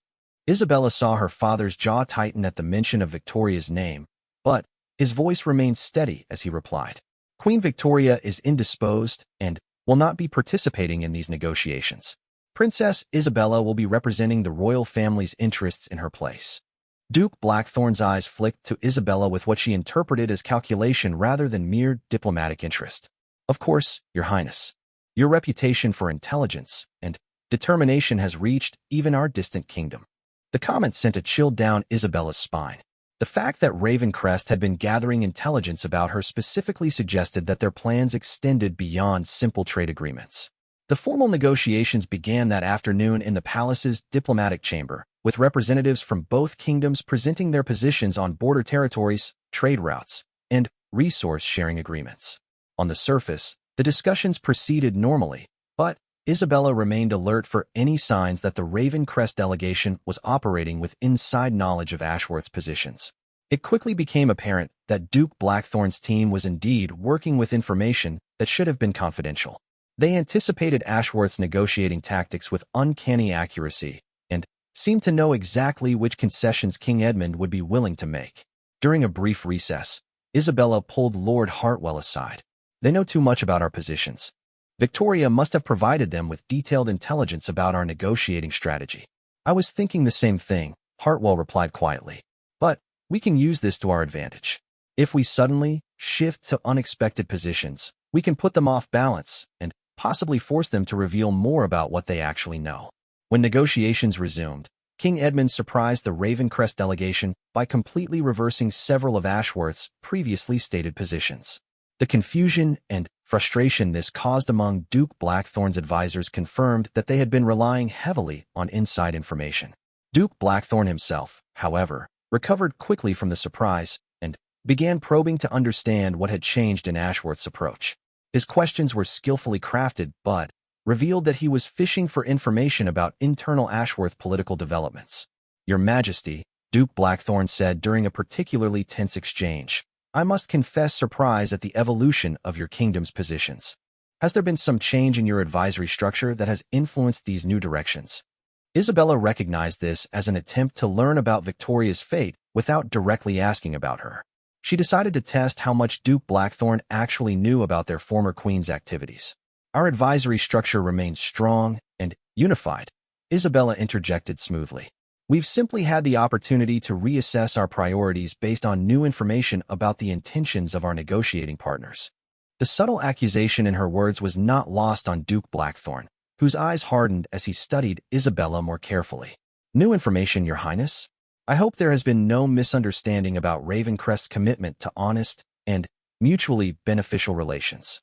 Isabella saw her father's jaw tighten at the mention of Victoria's name, but his voice remained steady as he replied, "Queen Victoria is indisposed and will not be participating in these negotiations. Princess Isabella will be representing the royal family's interests in her place." Duke Blackthorne's eyes flicked to Isabella with what she interpreted as calculation rather than mere diplomatic interest. "Of course, Your Highness. Your reputation for intelligence and determination has reached even our distant kingdom." The comment sent a chill down Isabella's spine. The fact that Ravencrest had been gathering intelligence about her specifically suggested that their plans extended beyond simple trade agreements. The formal negotiations began that afternoon in the palace's diplomatic chamber, with representatives from both kingdoms presenting their positions on border territories, trade routes, and resource-sharing agreements. On the surface, the discussions proceeded normally, but Isabella remained alert for any signs that the Ravencrest delegation was operating with inside knowledge of Ashworth's positions. It quickly became apparent that Duke Blackthorne's team was indeed working with information that should have been confidential. They anticipated Ashworth's negotiating tactics with uncanny accuracy and seemed to know exactly which concessions King Edmund would be willing to make. During a brief recess, Isabella pulled Lord Hartwell aside. "They know too much about our positions. Victoria must have provided them with detailed intelligence about our negotiating strategy." "I was thinking the same thing," Hartwell replied quietly. "But we can use this to our advantage. If we suddenly shift to unexpected positions, we can put them off balance and possibly force them to reveal more about what they actually know." When negotiations resumed, King Edmund surprised the Ravencrest delegation by completely reversing several of Ashworth's previously stated positions. The confusion and frustration this caused among Duke Blackthorn's advisors confirmed that they had been relying heavily on inside information. Duke Blackthorn himself, however, recovered quickly from the surprise and began probing to understand what had changed in Ashworth's approach. His questions were skillfully crafted but revealed that he was fishing for information about internal Ashworth political developments. "Your Majesty," Duke Blackthorn said during a particularly tense exchange, "I must confess surprise at the evolution of your kingdom's positions. Has there been some change in your advisory structure that has influenced these new directions?" Isabella recognized this as an attempt to learn about Victoria's fate without directly asking about her. She decided to test how much Duke Blackthorn actually knew about their former queen's activities. "Our advisory structure remains strong and unified," Isabella interjected smoothly. "We've simply had the opportunity to reassess our priorities based on new information about the intentions of our negotiating partners." The subtle accusation in her words was not lost on Duke Blackthorn, whose eyes hardened as he studied Isabella more carefully. "New information, Your Highness? I hope there has been no misunderstanding about Ravencrest's commitment to honest and mutually beneficial relations."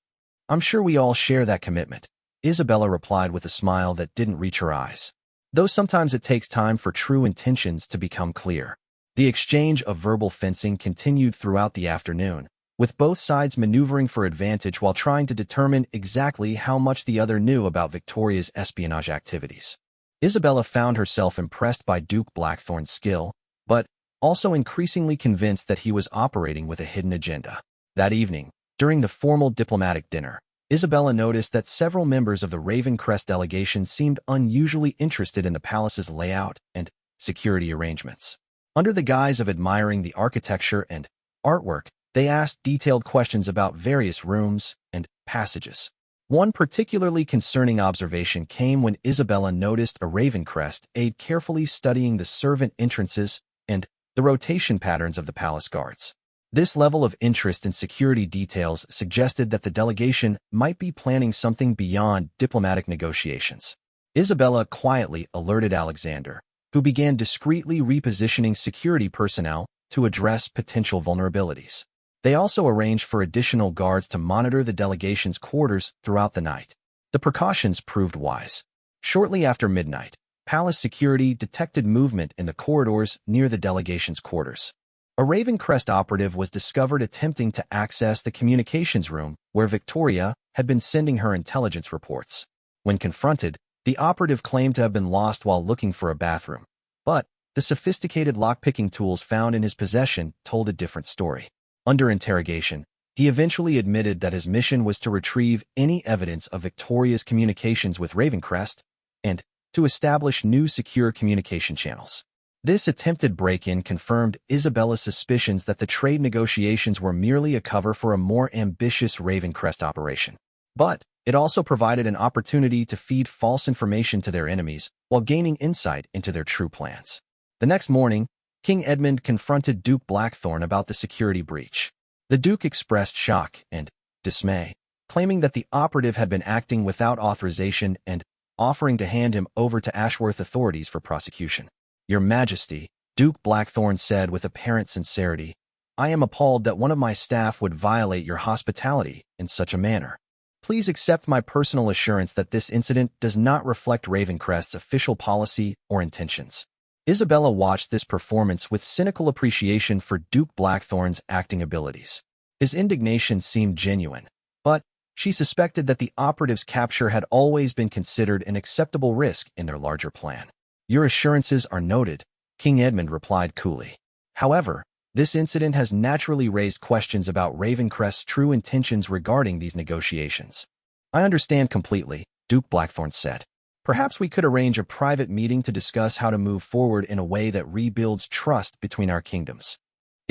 "I'm sure we all share that commitment," Isabella replied with a smile that didn't reach her eyes. "Though sometimes it takes time for true intentions to become clear." The exchange of verbal fencing continued throughout the afternoon, with both sides maneuvering for advantage while trying to determine exactly how much the other knew about Victoria's espionage activities. Isabella found herself impressed by Duke Blackthorn's skill, but also increasingly convinced that he was operating with a hidden agenda. That evening, during the formal diplomatic dinner, Isabella noticed that several members of the Ravencrest delegation seemed unusually interested in the palace's layout and security arrangements. Under the guise of admiring the architecture and artwork, they asked detailed questions about various rooms and passages. One particularly concerning observation came when Isabella noticed a Ravencrest aide carefully studying the servant entrances and the rotation patterns of the palace guards. This level of interest in security details suggested that the delegation might be planning something beyond diplomatic negotiations. Isabella quietly alerted Alexander, who began discreetly repositioning security personnel to address potential vulnerabilities. They also arranged for additional guards to monitor the delegation's quarters throughout the night. The precautions proved wise. Shortly after midnight, palace security detected movement in the corridors near the delegation's quarters. A Ravencrest operative was discovered attempting to access the communications room where Victoria had been sending her intelligence reports. When confronted, the operative claimed to have been lost while looking for a bathroom, but the sophisticated lockpicking tools found in his possession told a different story. Under interrogation, he eventually admitted that his mission was to retrieve any evidence of Victoria's communications with Ravencrest and to establish new secure communication channels. This attempted break-in confirmed Isabella's suspicions that the trade negotiations were merely a cover for a more ambitious Ravencrest operation. But it also provided an opportunity to feed false information to their enemies while gaining insight into their true plans. The next morning, King Edmund confronted Duke Blackthorn about the security breach. The Duke expressed shock and dismay, claiming that the operative had been acting without authorization and offering to hand him over to Ashworth authorities for prosecution. "Your Majesty," Duke Blackthorn said with apparent sincerity, "I am appalled that one of my staff would violate your hospitality in such a manner. Please accept my personal assurance that this incident does not reflect Ravencrest's official policy or intentions." Isabella watched this performance with cynical appreciation for Duke Blackthorn's acting abilities. His indignation seemed genuine, but she suspected that the operative's capture had always been considered an acceptable risk in their larger plan. "Your assurances are noted," King Edmund replied coolly. "However, this incident has naturally raised questions about Ravencrest's true intentions regarding these negotiations." "I understand completely," Duke Blackthorn said. "Perhaps we could arrange a private meeting to discuss how to move forward in a way that rebuilds trust between our kingdoms."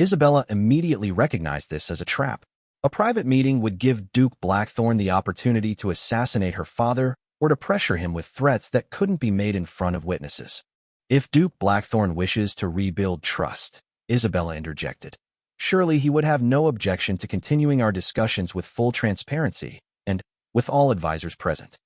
Isabella immediately recognized this as a trap. A private meeting would give Duke Blackthorn the opportunity to assassinate her father or to pressure him with threats that couldn't be made in front of witnesses. "If Duke Blackthorn wishes to rebuild trust," Isabella interjected, "surely he would have no objection to continuing our discussions with full transparency and with all advisors present."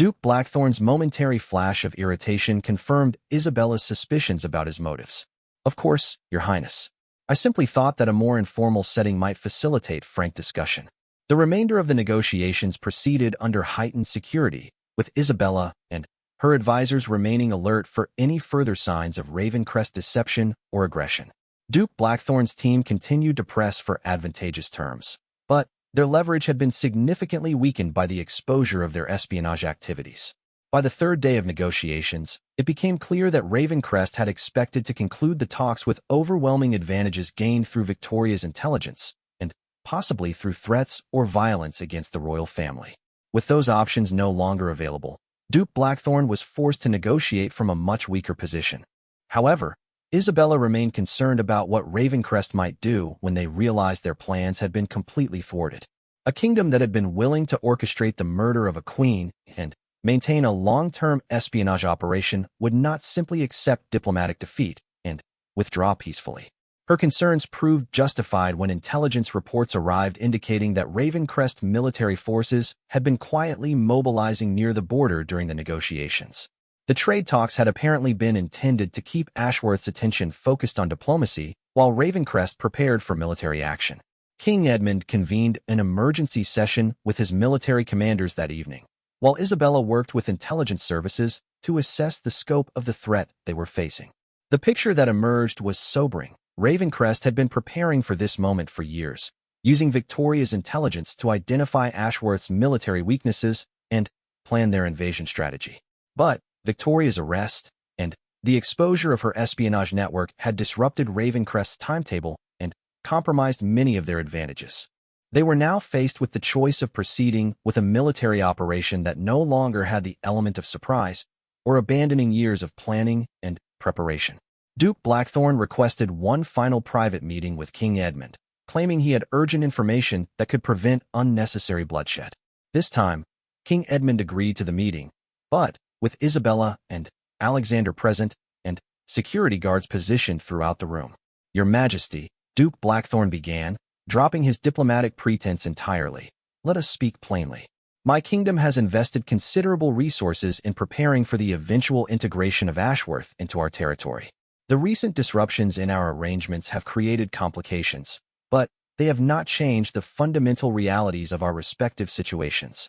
Duke Blackthorn's momentary flash of irritation confirmed Isabella's suspicions about his motives. Of course, Your Highness. I simply thought that a more informal setting might facilitate frank discussion. The remainder of the negotiations proceeded under heightened security, with Isabella and her advisors remaining alert for any further signs of Ravencrest deception or aggression. Duke Blackthorn's team continued to press for advantageous terms, but their leverage had been significantly weakened by the exposure of their espionage activities. By the third day of negotiations, it became clear that Ravencrest had expected to conclude the talks with overwhelming advantages gained through Victoria's intelligence, and possibly through threats or violence against the royal family. With those options no longer available, Duke Blackthorn was forced to negotiate from a much weaker position. However, Isabella remained concerned about what Ravencrest might do when they realized their plans had been completely thwarted. A kingdom that had been willing to orchestrate the murder of a queen and maintain a long-term espionage operation would not simply accept diplomatic defeat and withdraw peacefully. Her concerns proved justified when intelligence reports arrived indicating that Ravencrest military forces had been quietly mobilizing near the border during the negotiations. The trade talks had apparently been intended to keep Ashworth's attention focused on diplomacy, while Ravencrest prepared for military action. King Edmund convened an emergency session with his military commanders that evening, while Isabella worked with intelligence services to assess the scope of the threat they were facing. The picture that emerged was sobering. Ravencrest had been preparing for this moment for years, using Victoria's intelligence to identify Ashworth's military weaknesses and plan their invasion strategy. But Victoria's arrest and the exposure of her espionage network had disrupted Ravencrest's timetable and compromised many of their advantages. They were now faced with the choice of proceeding with a military operation that no longer had the element of surprise, or abandoning years of planning and preparation. Duke Blackthorn requested one final private meeting with King Edmund, claiming he had urgent information that could prevent unnecessary bloodshed. This time, King Edmund agreed to the meeting, but with Isabella and Alexander present and security guards positioned throughout the room. Your Majesty, Duke Blackthorn began, dropping his diplomatic pretense entirely. Let us speak plainly. My kingdom has invested considerable resources in preparing for the eventual integration of Ashworth into our territory. The recent disruptions in our arrangements have created complications, but they have not changed the fundamental realities of our respective situations.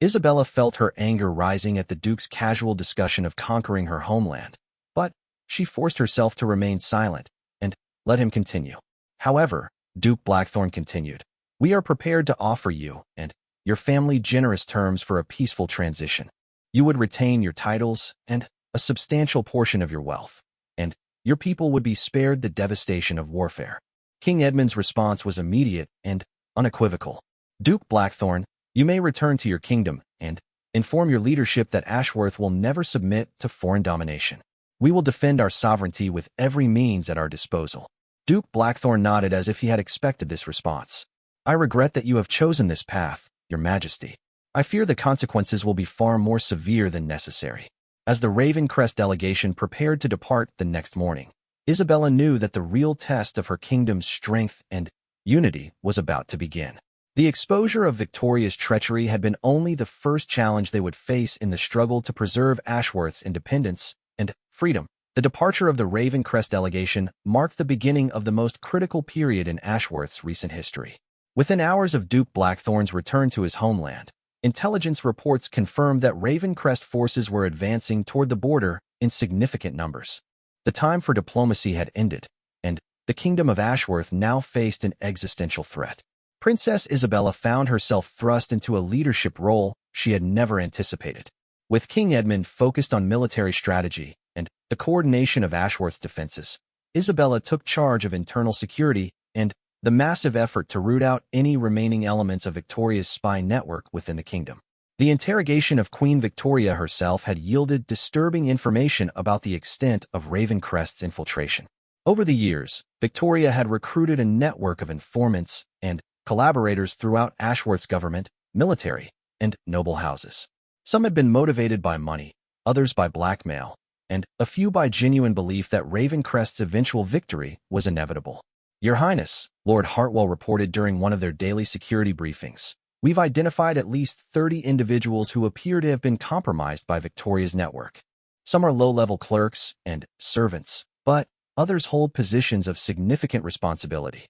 Isabella felt her anger rising at the Duke's casual discussion of conquering her homeland, but she forced herself to remain silent and let him continue. However, Duke Blackthorn continued, we are prepared to offer you and your family generous terms for a peaceful transition. You would retain your titles and a substantial portion of your wealth, and your people would be spared the devastation of warfare. King Edmund's response was immediate and unequivocal. Duke Blackthorn, you may return to your kingdom and inform your leadership that Ashworth will never submit to foreign domination. We will defend our sovereignty with every means at our disposal. Duke Blackthorn nodded as if he had expected this response. I regret that you have chosen this path, Your Majesty. I fear the consequences will be far more severe than necessary. As the Ravencrest delegation prepared to depart the next morning, Isabella knew that the real test of her kingdom's strength and unity was about to begin. The exposure of Victoria's treachery had been only the first challenge they would face in the struggle to preserve Ashworth's independence and freedom. The departure of the Ravencrest delegation marked the beginning of the most critical period in Ashworth's recent history. Within hours of Duke Blackthorn's return to his homeland, intelligence reports confirmed that Ravencrest forces were advancing toward the border in significant numbers. The time for diplomacy had ended, and the kingdom of Ashworth now faced an existential threat. Princess Isabella found herself thrust into a leadership role she had never anticipated. With King Edmund focused on military strategy and the coordination of Ashworth's defenses, Isabella took charge of internal security and the massive effort to root out any remaining elements of Victoria's spy network within the kingdom. The interrogation of Queen Victoria herself had yielded disturbing information about the extent of Ravencrest's infiltration. Over the years, Victoria had recruited a network of informants and collaborators throughout Ashworth's government, military, and noble houses. Some had been motivated by money, others by blackmail, and a few by genuine belief that Ravencrest's eventual victory was inevitable. Your Highness, Lord Hartwell reported during one of their daily security briefings, We've identified at least 30 individuals who appear to have been compromised by Victoria's network. Some are low-level clerks and servants, but others hold positions of significant responsibility.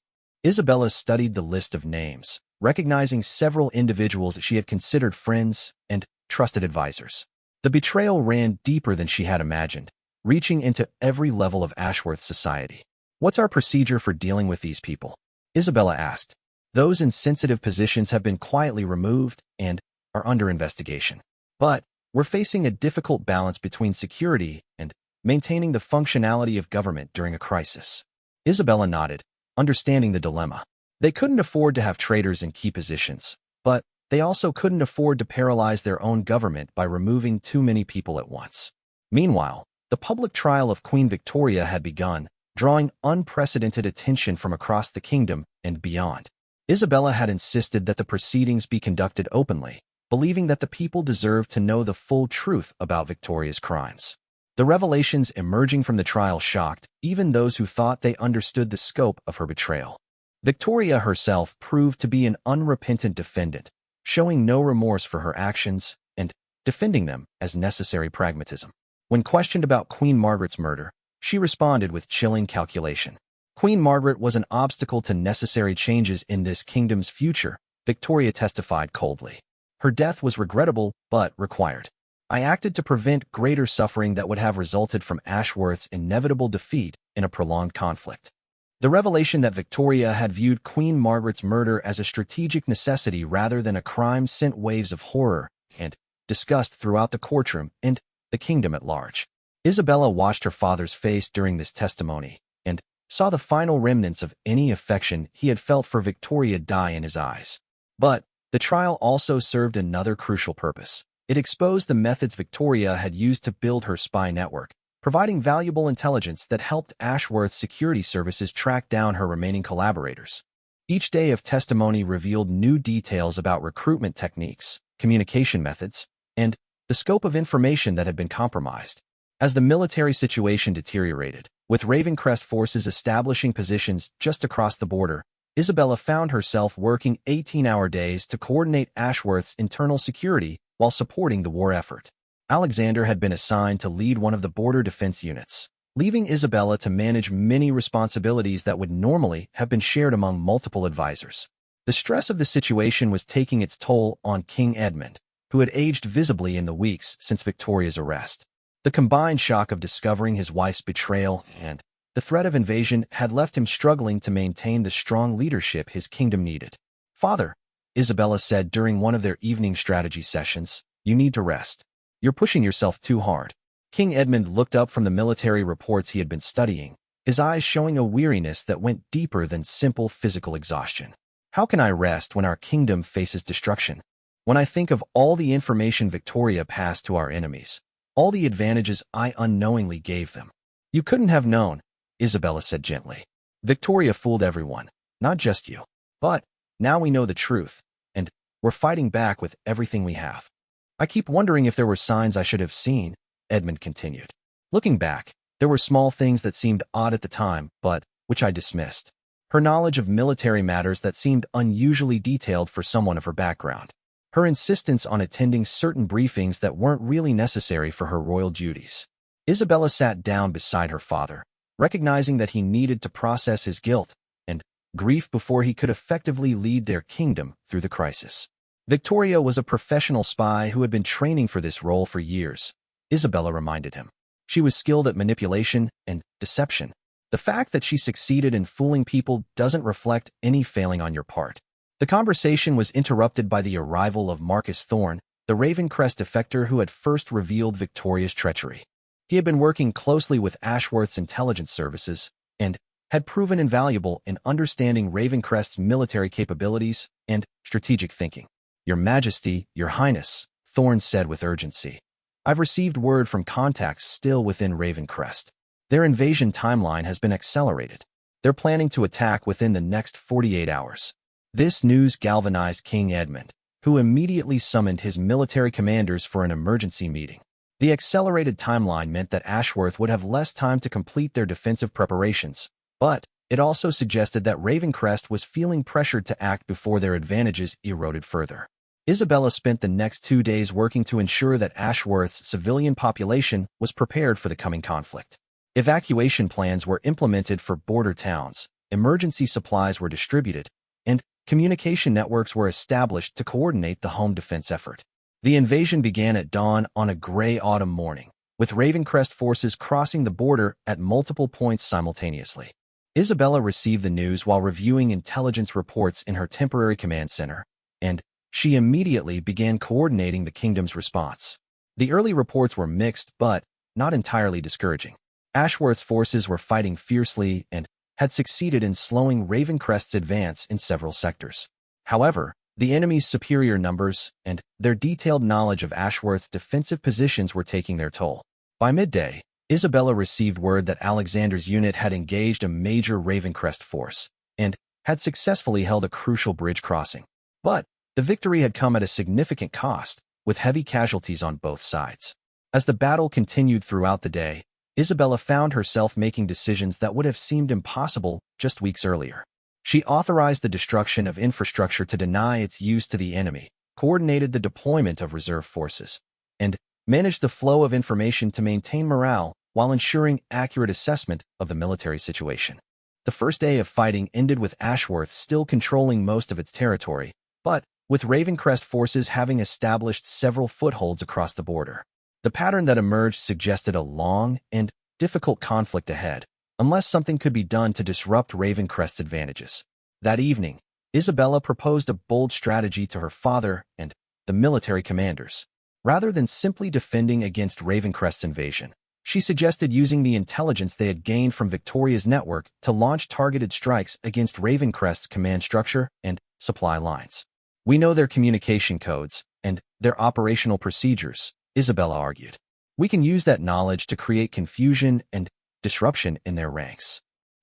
Isabella studied the list of names, recognizing several individuals she had considered friends and trusted advisors. The betrayal ran deeper than she had imagined, reaching into every level of Ashworth's society. "What's our procedure for dealing with these people?" Isabella asked. "Those in sensitive positions have been quietly removed and are under investigation. But we're facing a difficult balance between security and maintaining the functionality of government during a crisis." Isabella nodded, understanding the dilemma. They couldn't afford to have traitors in key positions, but they also couldn't afford to paralyze their own government by removing too many people at once. Meanwhile, the public trial of Queen Victoria had begun, drawing unprecedented attention from across the kingdom and beyond. Isabella had insisted that the proceedings be conducted openly, believing that the people deserved to know the full truth about Victoria's crimes. The revelations emerging from the trial shocked even those who thought they understood the scope of her betrayal. Victoria herself proved to be an unrepentant defendant, showing no remorse for her actions and defending them as necessary pragmatism. When questioned about Queen Margaret's murder, she responded with chilling calculation. Queen Margaret was an obstacle to necessary changes in this kingdom's future, Victoria testified coldly. Her death was regrettable but required. I acted to prevent greater suffering that would have resulted from Ashworth's inevitable defeat in a prolonged conflict. The revelation that Victoria had viewed Queen Margaret's murder as a strategic necessity rather than a crime sent waves of horror and disgust throughout the courtroom and the kingdom at large. Isabella watched her father's face during this testimony and saw the final remnants of any affection he had felt for Victoria die in his eyes. But the trial also served another crucial purpose. It exposed the methods Victoria had used to build her spy network, providing valuable intelligence that helped Ashworth's security services track down her remaining collaborators. Each day of testimony revealed new details about recruitment techniques, communication methods, and the scope of information that had been compromised. As the military situation deteriorated, with Ravencrest forces establishing positions just across the border, Isabella found herself working 18-hour days to coordinate Ashworth's internal security while supporting the war effort. Alexander had been assigned to lead one of the border defense units, leaving Isabella to manage many responsibilities that would normally have been shared among multiple advisors. The stress of the situation was taking its toll on King Edmund, who had aged visibly in the weeks since Victoria's arrest. The combined shock of discovering his wife's betrayal and the threat of invasion had left him struggling to maintain the strong leadership his kingdom needed. "Father," Isabella said during one of their evening strategy sessions, "you need to rest. You're pushing yourself too hard." King Edmund looked up from the military reports he had been studying, his eyes showing a weariness that went deeper than simple physical exhaustion. "How can I rest when our kingdom faces destruction? When I think of all the information Victoria passed to our enemies, all the advantages I unknowingly gave them." "You couldn't have known," Isabella said gently. "Victoria fooled everyone, not just you. But now we know the truth, and we're fighting back with everything we have." "I keep wondering if there were signs I should have seen," Edmund continued. "Looking back, there were small things that seemed odd at the time, but which I dismissed. Her knowledge of military matters that seemed unusually detailed for someone of her background. Her insistence on attending certain briefings that weren't really necessary for her royal duties." Isabella sat down beside her father, recognizing that he needed to process his guilt and grief before he could effectively lead their kingdom through the crisis. Victoria was a professional spy who had been training for this role for years, Isabella reminded him. She was skilled at manipulation and deception. The fact that she succeeded in fooling people doesn't reflect any failing on your part. The conversation was interrupted by the arrival of Marcus Thorne, the Ravencrest defector who had first revealed Victoria's treachery. He had been working closely with Ashworth's intelligence services and had proven invaluable in understanding Ravencrest's military capabilities and strategic thinking. "Your Majesty, Your Highness," Thorne said with urgency. "I've received word from contacts still within Ravencrest. Their invasion timeline has been accelerated. They're planning to attack within the next 48 hours. This news galvanized King Edmund, who immediately summoned his military commanders for an emergency meeting. The accelerated timeline meant that Ashworth would have less time to complete their defensive preparations, but it also suggested that Ravencrest was feeling pressured to act before their advantages eroded further. Isabella spent the next 2 days working to ensure that Ashworth's civilian population was prepared for the coming conflict. Evacuation plans were implemented for border towns, emergency supplies were distributed, and communication networks were established to coordinate the home defense effort. The invasion began at dawn on a gray autumn morning, with Ravencrest forces crossing the border at multiple points simultaneously. Isabella received the news while reviewing intelligence reports in her temporary command center, and she immediately began coordinating the kingdom's response. The early reports were mixed but not entirely discouraging. Ashworth's forces were fighting fiercely and had succeeded in slowing Ravencrest's advance in several sectors. However, the enemy's superior numbers and their detailed knowledge of Ashworth's defensive positions were taking their toll. By midday, Isabella received word that Alexander's unit had engaged a major Ravencrest force and had successfully held a crucial bridge crossing. But the victory had come at a significant cost, with heavy casualties on both sides. As the battle continued throughout the day, Isabella found herself making decisions that would have seemed impossible just weeks earlier. She authorized the destruction of infrastructure to deny its use to the enemy, coordinated the deployment of reserve forces, and managed the flow of information to maintain morale while ensuring accurate assessment of the military situation. The first day of fighting ended with Ashworth still controlling most of its territory, but with Ravencrest forces having established several footholds across the border. The pattern that emerged suggested a long and difficult conflict ahead, unless something could be done to disrupt Ravencrest's advantages. That evening, Isabella proposed a bold strategy to her father and the military commanders. Rather than simply defending against Ravencrest's invasion, she suggested using the intelligence they had gained from Victoria's network to launch targeted strikes against Ravencrest's command structure and supply lines. We know their communication codes and their operational procedures, Isabella argued. We can use that knowledge to create confusion and disruption in their ranks.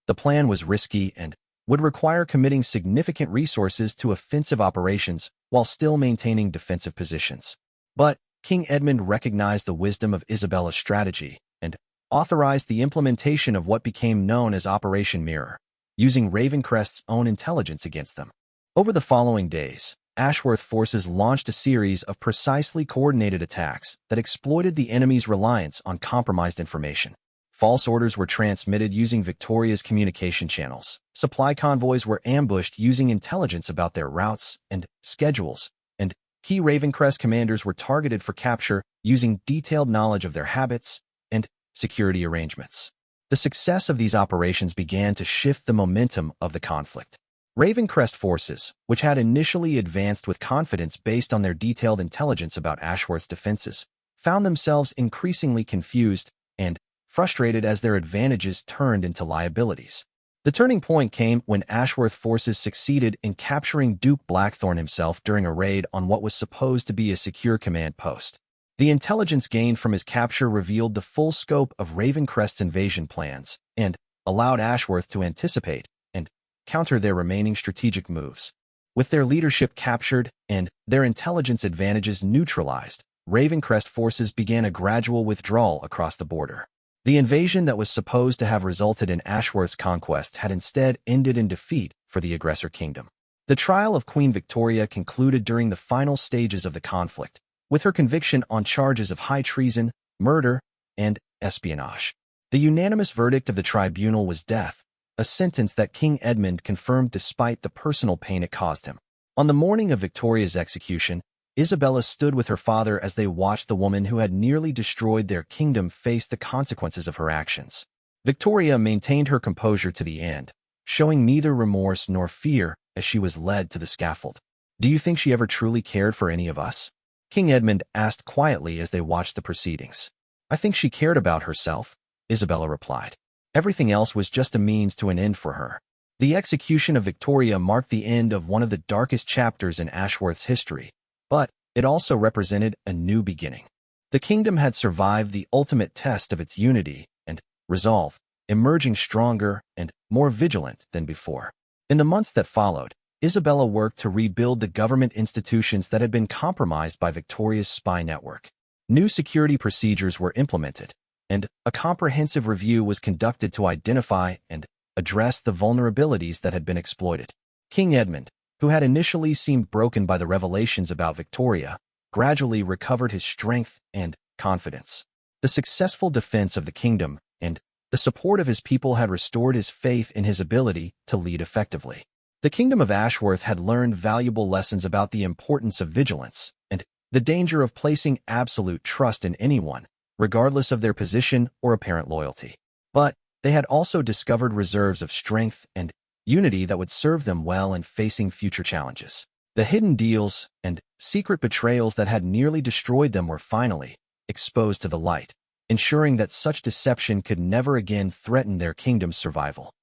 The plan was risky and would require committing significant resources to offensive operations while still maintaining defensive positions. But King Edmund recognized the wisdom of Isabella's strategy and authorized the implementation of what became known as Operation Mirror, using Ravencrest's own intelligence against them. Over the following days, Ashworth forces launched a series of precisely coordinated attacks that exploited the enemy's reliance on compromised information. False orders were transmitted using Victoria's communication channels. Supply convoys were ambushed using intelligence about their routes and schedules, and key Ravencrest commanders were targeted for capture using detailed knowledge of their habits and security arrangements. The success of these operations began to shift the momentum of the conflict. Ravencrest forces, which had initially advanced with confidence based on their detailed intelligence about Ashworth's defenses, found themselves increasingly confused and frustrated as their advantages turned into liabilities. The turning point came when Ashworth forces succeeded in capturing Duke Blackthorne himself during a raid on what was supposed to be a secure command post. The intelligence gained from his capture revealed the full scope of Ravencrest's invasion plans and allowed Ashworth to anticipate and counter their remaining strategic moves. With their leadership captured and their intelligence advantages neutralized, Ravencrest forces began a gradual withdrawal across the border. The invasion that was supposed to have resulted in Ashworth's conquest had instead ended in defeat for the aggressor kingdom. The trial of Queen Victoria concluded during the final stages of the conflict, with her conviction on charges of high treason, murder, and espionage. The unanimous verdict of the tribunal was death, a sentence that King Edmund confirmed despite the personal pain it caused him. On the morning of Victoria's execution, Isabella stood with her father as they watched the woman who had nearly destroyed their kingdom face the consequences of her actions. Victoria maintained her composure to the end, showing neither remorse nor fear as she was led to the scaffold. "Do you think she ever truly cared for any of us?" King Edmund asked quietly as they watched the proceedings. "I think she cared about herself," Isabella replied. "Everything else was just a means to an end for her." The execution of Victoria marked the end of one of the darkest chapters in Ashworth's history, but it also represented a new beginning. The kingdom had survived the ultimate test of its unity and resolve, emerging stronger and more vigilant than before. In the months that followed, Isabella worked to rebuild the government institutions that had been compromised by Victoria's spy network. New security procedures were implemented, and a comprehensive review was conducted to identify and addressed the vulnerabilities that had been exploited. King Edmund, who had initially seemed broken by the revelations about Victoria, gradually recovered his strength and confidence. The successful defense of the kingdom and the support of his people had restored his faith in his ability to lead effectively. The kingdom of Ashworth had learned valuable lessons about the importance of vigilance and the danger of placing absolute trust in anyone, regardless of their position or apparent loyalty. But they had also discovered reserves of strength and unity that would serve them well in facing future challenges. The hidden deals and secret betrayals that had nearly destroyed them were finally exposed to the light, ensuring that such deception could never again threaten their kingdom's survival.